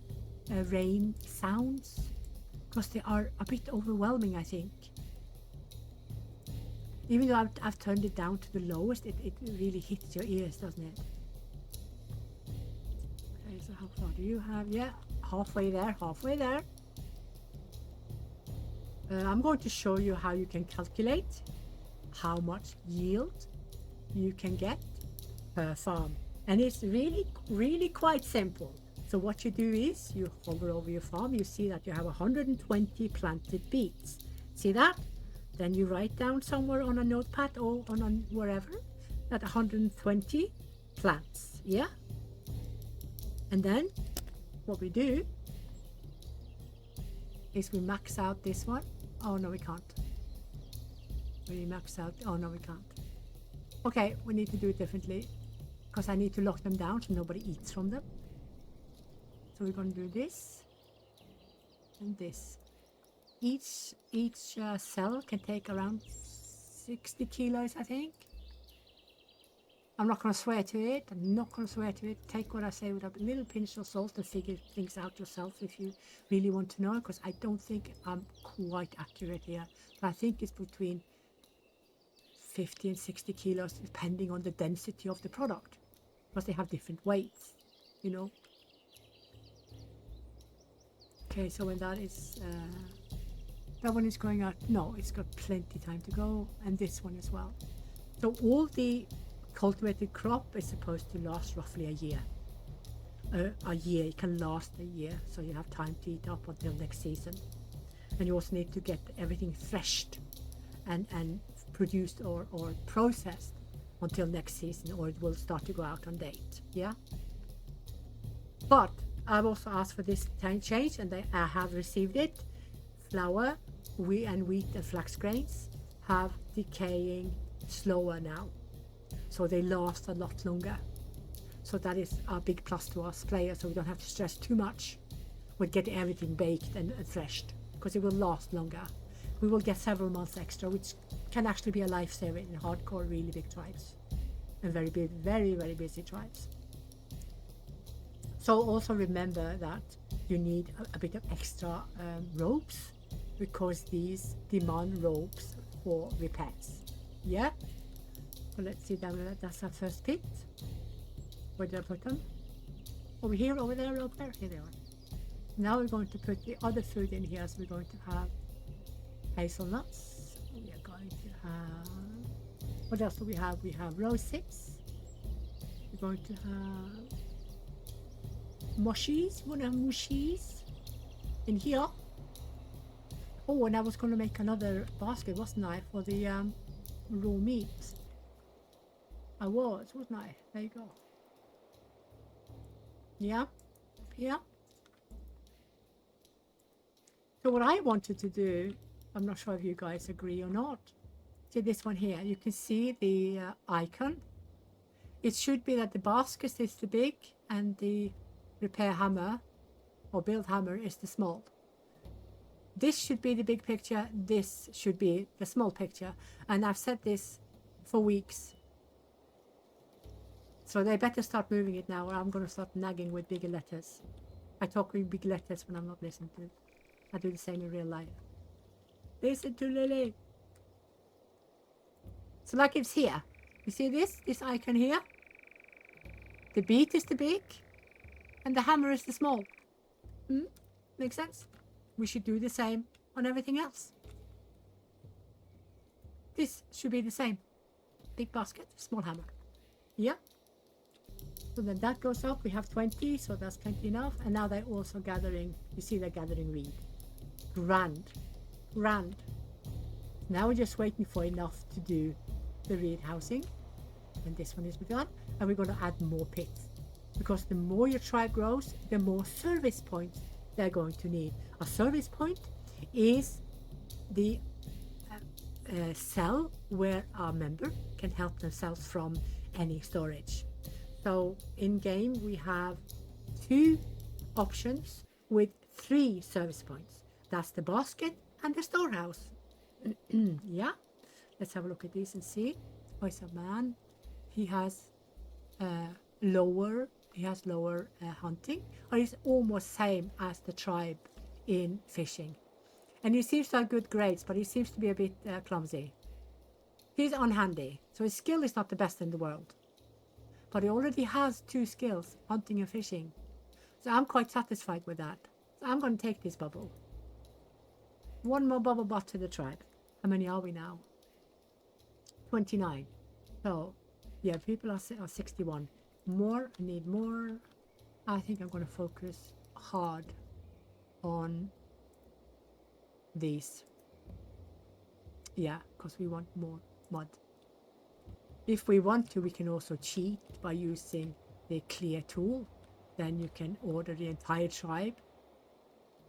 rain sounds, because they are a bit overwhelming, I think. Even though I've turned it down to the lowest, it really hits your ears, doesn't it? Okay, so how far do you have? Yeah, halfway there, halfway there. I'm going to show you how you can calculate how much yield you can get per farm. And it's really quite simple. So what you do is you hover over your farm, you see that you have 120 planted beets. See that? Then you write down somewhere on a notepad or on wherever that 120 plants, yeah? And then what we do is we max out this one. Oh no, we can't. We max out, oh no, we can't. Okay, we need to do it differently, because I need to lock them down so nobody eats from them. So we're going to do this and this. Each cell can take around 60 kilos, I think. I'm not going to swear to it. I'm not going to swear to it. Take what I say with a little pinch of salt and figure things out yourself if you really want to know, because I don't think I'm quite accurate here. But I think it's between 50 and 60 kilos, depending on the density of the product, because they have different weights, you know. Okay, so when that is... that one is going out. No, it's got plenty time to go, and this one as well. So all the cultivated crop is supposed to last roughly a year. a year. It can last a year, so you have time to eat up until next season. And you also need to get everything threshed and produced or processed until next season, or it will start to go out on date. Yeah. But I've also asked for this change, and I have received it. Flour, wheat and flax grains have decaying slower now, so they last a lot longer. So that is a big plus to us players, so we don't have to stress too much with getting everything baked and threshed, because it will last longer. We will get several months extra, which can actually be a lifesaver in hardcore, really big tribes and very big, very, very busy tribes. So also remember that you need a bit of extra ropes, because these demand ropes for repairs. Yeah. So let's see, that's our first pit. Where did I put them? Over here, over there, over there. Here they are. Now we're going to put the other food in here. So we're going to have hazelnuts. We are going to have, what else do we have? We have roses. We're going to have mushies. We want to have mushies in here. Oh, and I was going to make another basket, wasn't I, for the raw meat? I was, wasn't I? There you go. Yeah, yeah. So what I wanted to do, I'm not sure if you guys agree or not. See this one here, you can see the icon. It should be that the basket is the big and the repair hammer or build hammer is the small. This should be the big picture, this should be the small picture. And I've said this for weeks. So they better start moving it now, or I'm going to start nagging with bigger letters. I talk with big letters when I'm not listening to it. I do the same in real life. Listen to Lily. So like it's here. You see this icon here? The beat is the big, and the hammer is the small. Makes sense? We should do the same on everything else. This should be the same. Big basket, small hammer. Yeah. So then that goes up. We have 20, so that's plenty enough. And now they're also gathering. You see they're gathering reed. Grand. Now we're just waiting for enough to do the reed housing. And this one is done. And we're going to add more pits. Because the more your tribe grows, the more service points they're going to need. A service point is the cell where a member can help themselves from any storage. So in game we have 2 options with 3 service points. That's the basket and the storehouse. Yeah, let's have a look at these and see. Oh, it's a man. He has lower hunting, or he's almost same as the tribe in fishing. And he seems to have good grades, but he seems to be a bit clumsy. He's unhandy, so his skill is not the best in the world. But he already has 2 skills, hunting and fishing. So I'm quite satisfied with that. So I'm going to take this bubble. 1 more bubble bot to the tribe. How many are we now? 29. So, yeah, people are 61. More, I need more. I think I'm going to focus hard on these. Yeah, because we want more mud. If we want to, we can also cheat by using the clear tool. Then you can order the entire tribe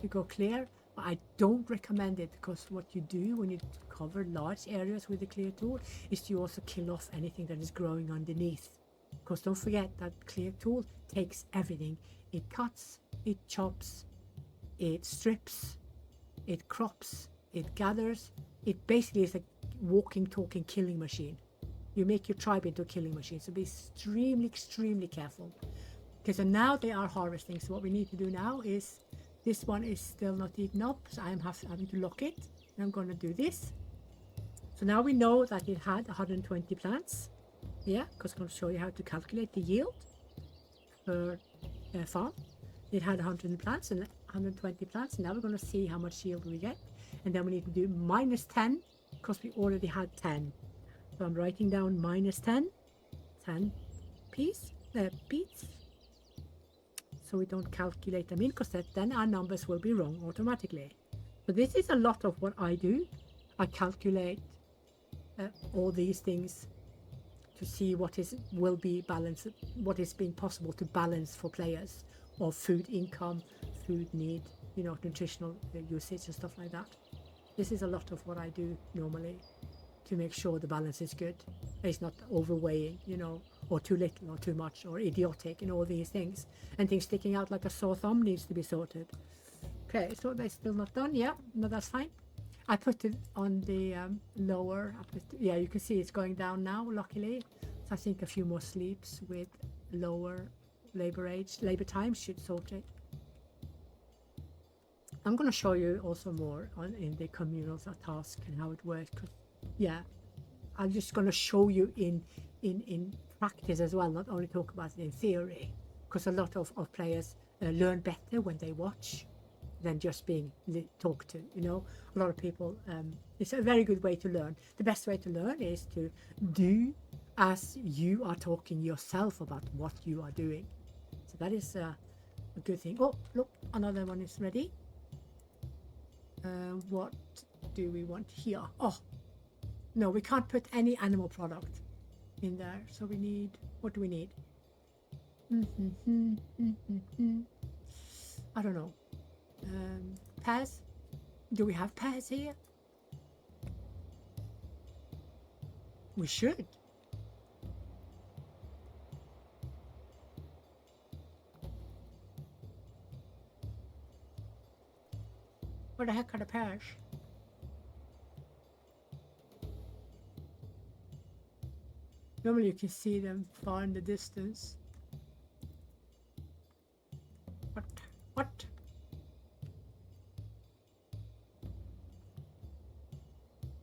to go clear. But I don't recommend it, because what you do when you cover large areas with the clear tool is you also kill off anything that is growing underneath. Because don't forget that clear tool takes everything. It cuts, it chops, it strips, it crops, it gathers. It basically is a walking, talking killing machine. You make your tribe into a killing machine, so be extremely careful. Okay, so now they are harvesting. So what we need to do now is, this one is still not eaten up, so I'm having to lock it. And I'm going to do this. So now we know that it had 120 plants. Yeah, because I'm going to show you how to calculate the yield per farm. It had 100 plants and 120 plants. Now we're going to see how much yield we get. And then we need to do minus 10, because we already had 10. So I'm writing down minus 10 beets. so we don't calculate them in, because then our numbers will be wrong automatically. So this is a lot of what I do. I calculate all these things to see what will be balanced, what is being possible to balance for players, or food income, food need, you know, nutritional usage and stuff like that. This is a lot of what I do normally to make sure the balance is good. It's not overweighing, you know, or too little or too much or idiotic and all these things. And things sticking out like a sore thumb needs to be sorted. Okay, so they're still not done. Yeah, no, that's fine. I put it on the lower. Yeah, you can see it's going down now, luckily. So I think a few more sleeps with lower labor time should sort it. I'm going to show you also more in the communal task and how it works. Yeah, I'm just going to show you in practice as well, not only talk about it in theory, because a lot of players learn better when they watch than just being talked to. You know, a lot of people, it's a very good way to learn. The best way to learn is to do as you are talking yourself about what you are doing. So that is a good thing. Oh, look, another one is ready. What do we want here? Oh, no, we can't put any animal product in there. So we need, what do we need? I don't know. Pears? Do we have pears here? We should. Where the heck are the pears? Normally you can see them far in the distance. What? What?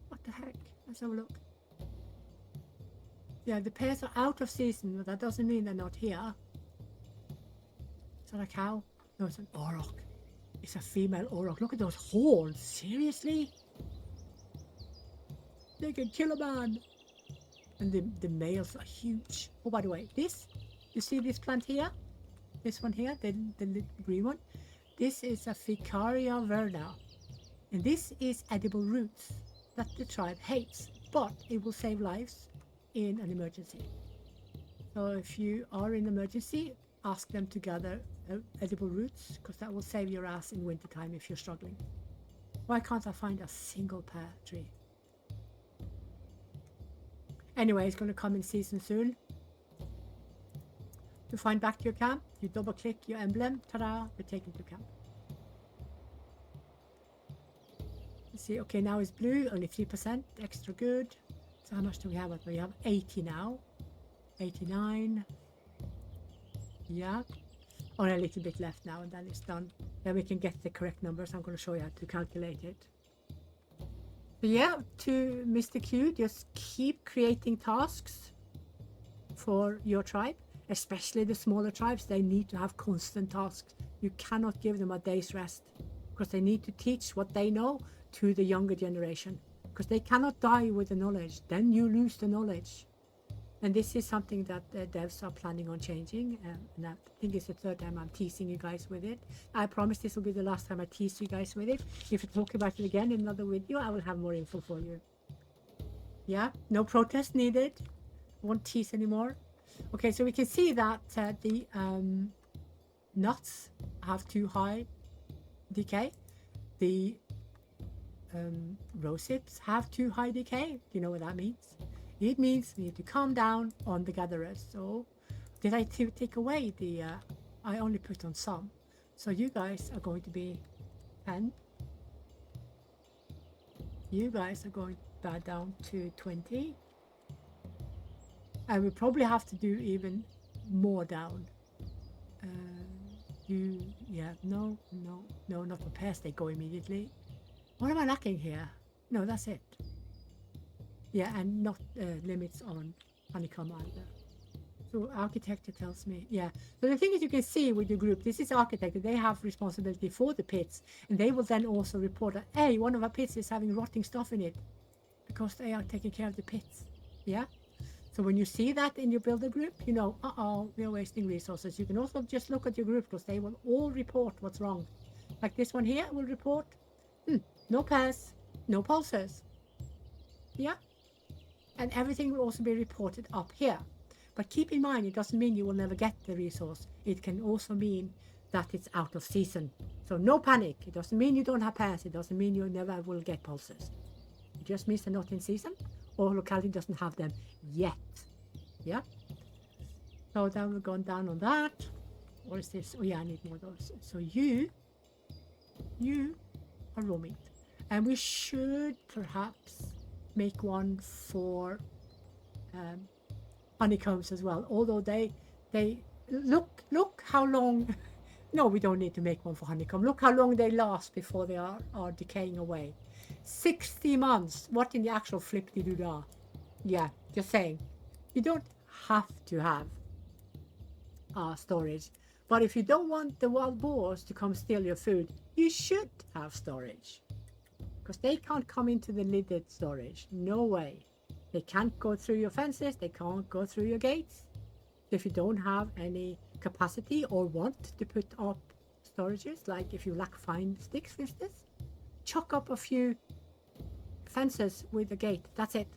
What the heck? Let's have a look. Yeah, the pears are out of season, but that doesn't mean they're not here. Is that a cow? No, it's an auroch. It's a female auroch. Look at those horns. Seriously? They can kill a man. And the males are huge. Oh, by the way, this, you see this plant here? This one here, the green one? This is a Ficaria verna. And this is edible roots that the tribe hates, but it will save lives in an emergency. So if you are in emergency, ask them to gather edible roots, because that will save your ass in wintertime if you're struggling. Why can't I find a single pear tree? Anyway, it's going to come in season soon. To find back to your camp, you double click your emblem, ta-da, we're taken to camp. Let's see, okay, now it's blue, only 3%, extra good. So how much do we have? We have 80 now, 89, yeah, only a little bit left now and then it's done. Then we can get the correct numbers. I'm going to show you how to calculate it. So yeah, to Mr. Q, just keep creating tasks for your tribe, especially the smaller tribes. They need to have constant tasks. You cannot give them a day's rest, because they need to teach what they know to the younger generation, because they cannot die with the knowledge. Then you lose the knowledge. And this is something that devs are planning on changing. And I think it's the third time I'm teasing you guys with it. I promise this will be the last time I tease you guys with it. If you talk about it again in another video, I will have more info for you. Yeah, no protest needed. Won't tease anymore. Okay, so we can see that the nuts have too high decay. The rose hips have too high decay. Do you know what that means? It means we need to calm down on the gatherers. So did I take away the I only put on some, so you guys are going to be 10, you guys are going back down to 20, and we probably have to do even more down. No, not the pairs, they go immediately. What am I lacking here? No, that's it. Yeah, and not limits on honeycomb either. So architecture tells me, yeah. So the thing is, you can see with your group, this is architecture. They have responsibility for the pits, and they will then also report that, hey, one of our pits is having rotting stuff in it, because they are taking care of the pits. Yeah. So when you see that in your builder group, you know, uh-oh, we're wasting resources. You can also just look at your group because they will all report what's wrong. Like this one here will report, no pairs, no pulses. Yeah. And everything will also be reported up here. But keep in mind, it doesn't mean you will never get the resource. It can also mean that it's out of season. So no panic. It doesn't mean you don't have pairs. It doesn't mean you never will get pulses. It just means they're not in season or locality doesn't have them yet. Yeah. So then we've gone down on that. Or is this? Oh yeah, I need more of those. So you are raw meat. And we should perhaps make one for honeycombs as well. Although they look how long. No, we don't need to make one for honeycomb. Look how long they last before they are decaying away. 60 months. What in the actual flip-de-doo-dah? Yeah, just saying. You don't have to have storage. But if you don't want the wild boars to come steal your food, you should have storage. Because they can't come into the lidded storage. No way. They can't go through your fences. They can't go through your gates. If you don't have any capacity or want to put up storages, like if you lack fine sticks, for instance, chuck up a few fences with a gate. That's it.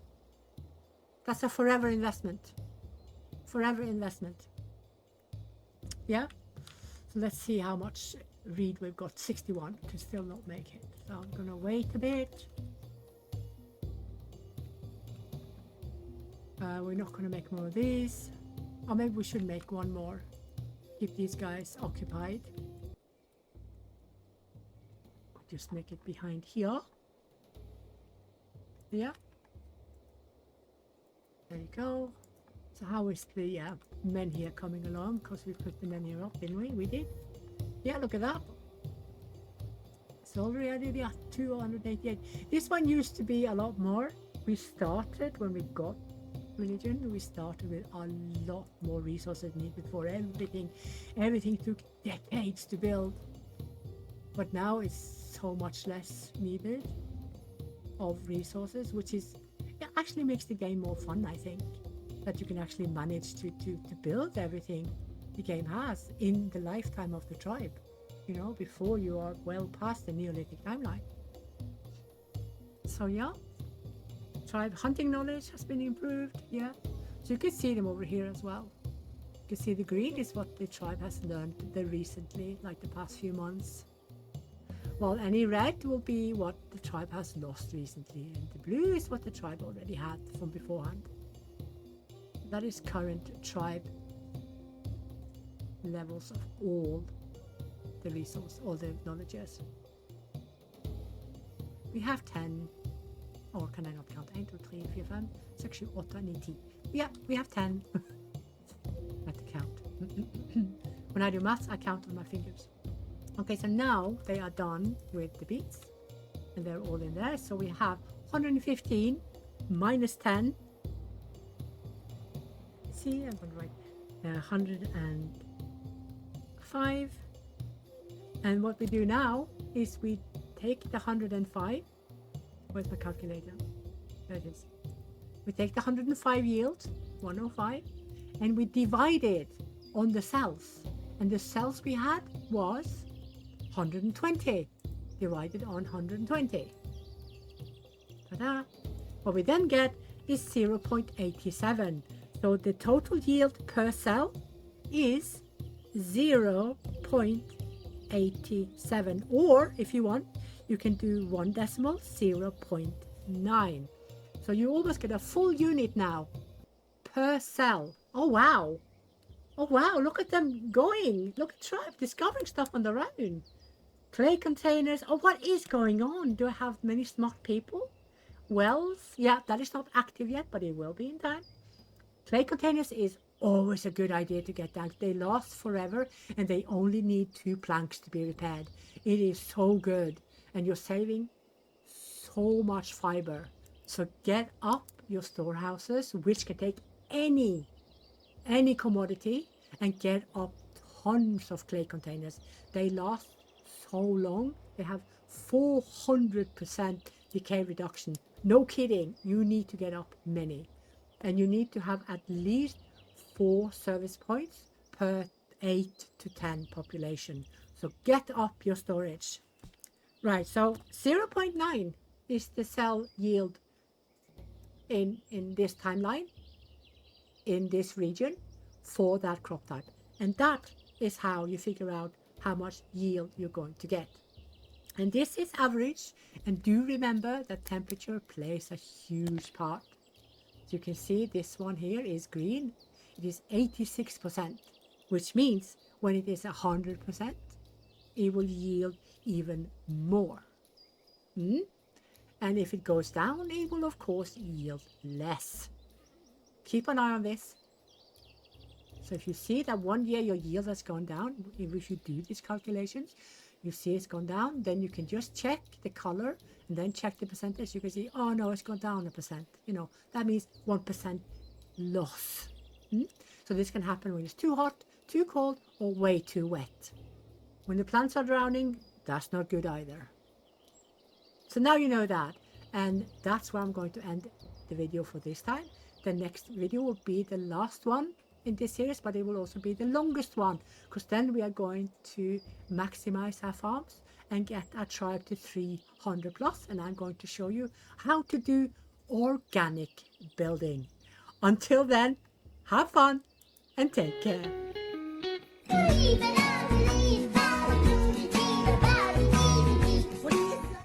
That's a forever investment. Forever investment. Yeah. So let's see how much reed we've got. 61. Can still not make it. So I'm gonna wait a bit. We're not gonna make more of these. Or maybe we should make one more. Keep these guys occupied. Just make it behind here. Yeah. There you go. So how is the men here coming along? Because we put the men here up, didn't we? We did. Yeah, look at that. It's already at 288. This one used to be a lot more. We started when we got religion. We started with a lot more resources needed for everything. Everything took decades to build. But now it's so much less needed of resources, which is actually makes the game more fun, I think. That you can actually manage to build everything the game has in the lifetime of the tribe, you know, before you are well past the Neolithic timeline. So yeah, tribe hunting knowledge has been improved, yeah. So you can see them over here as well. You can see the green is what the tribe has learned recently, like the past few months. While any red will be what the tribe has lost recently, and the blue is what the tribe already had from beforehand. That is current tribe levels of all the resource, all the knowledges. We have 10, or can I not count? 1, 2, 3, 4, 5, 6, 7, 8, 9, 10. Yeah, we have 10. I have to count. When I do maths, I count on my fingers. Okay, so now they are done with the beats, and they're all in there. So we have 115 minus 10. See, I'm going to write 105. And what we do now is we take the 105. Where's my calculator? There it is. We take the 105 yield, 105, and we divide it on the cells. And the cells we had was 120 divided on 120. Ta-da! What we then get is 0.87. So the total yield per cell is 0.87. Or if you want, you can do 1 decimal, 0.9. So you almost get a full unit now per cell. Oh wow! Oh wow! Look at them going. Look at tribe discovering stuff on their own. Clay containers. Oh, what is going on? Do I have many smart people? Wells. Yeah, that is not active yet, but it will be in time. Clay containers is always a good idea to get down. They last forever and they only need 2 planks to be repaired. It is so good and you're saving so much fiber. So get up your storehouses, which can take any commodity, and get up tons of clay containers. They last so long. They have 400% decay reduction. No kidding. You need to get up many. and you need to have at least 4 service points per 8 to 10 population. So get up your storage. Right, so 0.9 is the cell yield in this timeline, in this region, for that crop type. And that is how you figure out how much yield you're going to get. And this is average, and do remember that temperature plays a huge part. As you can see, this one here is green. It is 86%, which means when it is 100%, it will yield even more. And if it goes down, it will of course yield less. Keep an eye on this. So if you see that one year your yield has gone down, if you do these calculations, you see it's gone down, then you can just check the color and then check the percentage. You can see, oh no, it's gone down 1%. You know, that means 1% loss. So this can happen when it's too hot, too cold, or way too wet. When the plants are drowning, that's not good either. So now you know that, and that's where I'm going to end the video for this time. The next video will be the last one in this series, but it will also be the longest one, because then we are going to maximize our farms and get our tribe to 300 plus, and I'm going to show you how to do organic building. Until then, have fun and take care.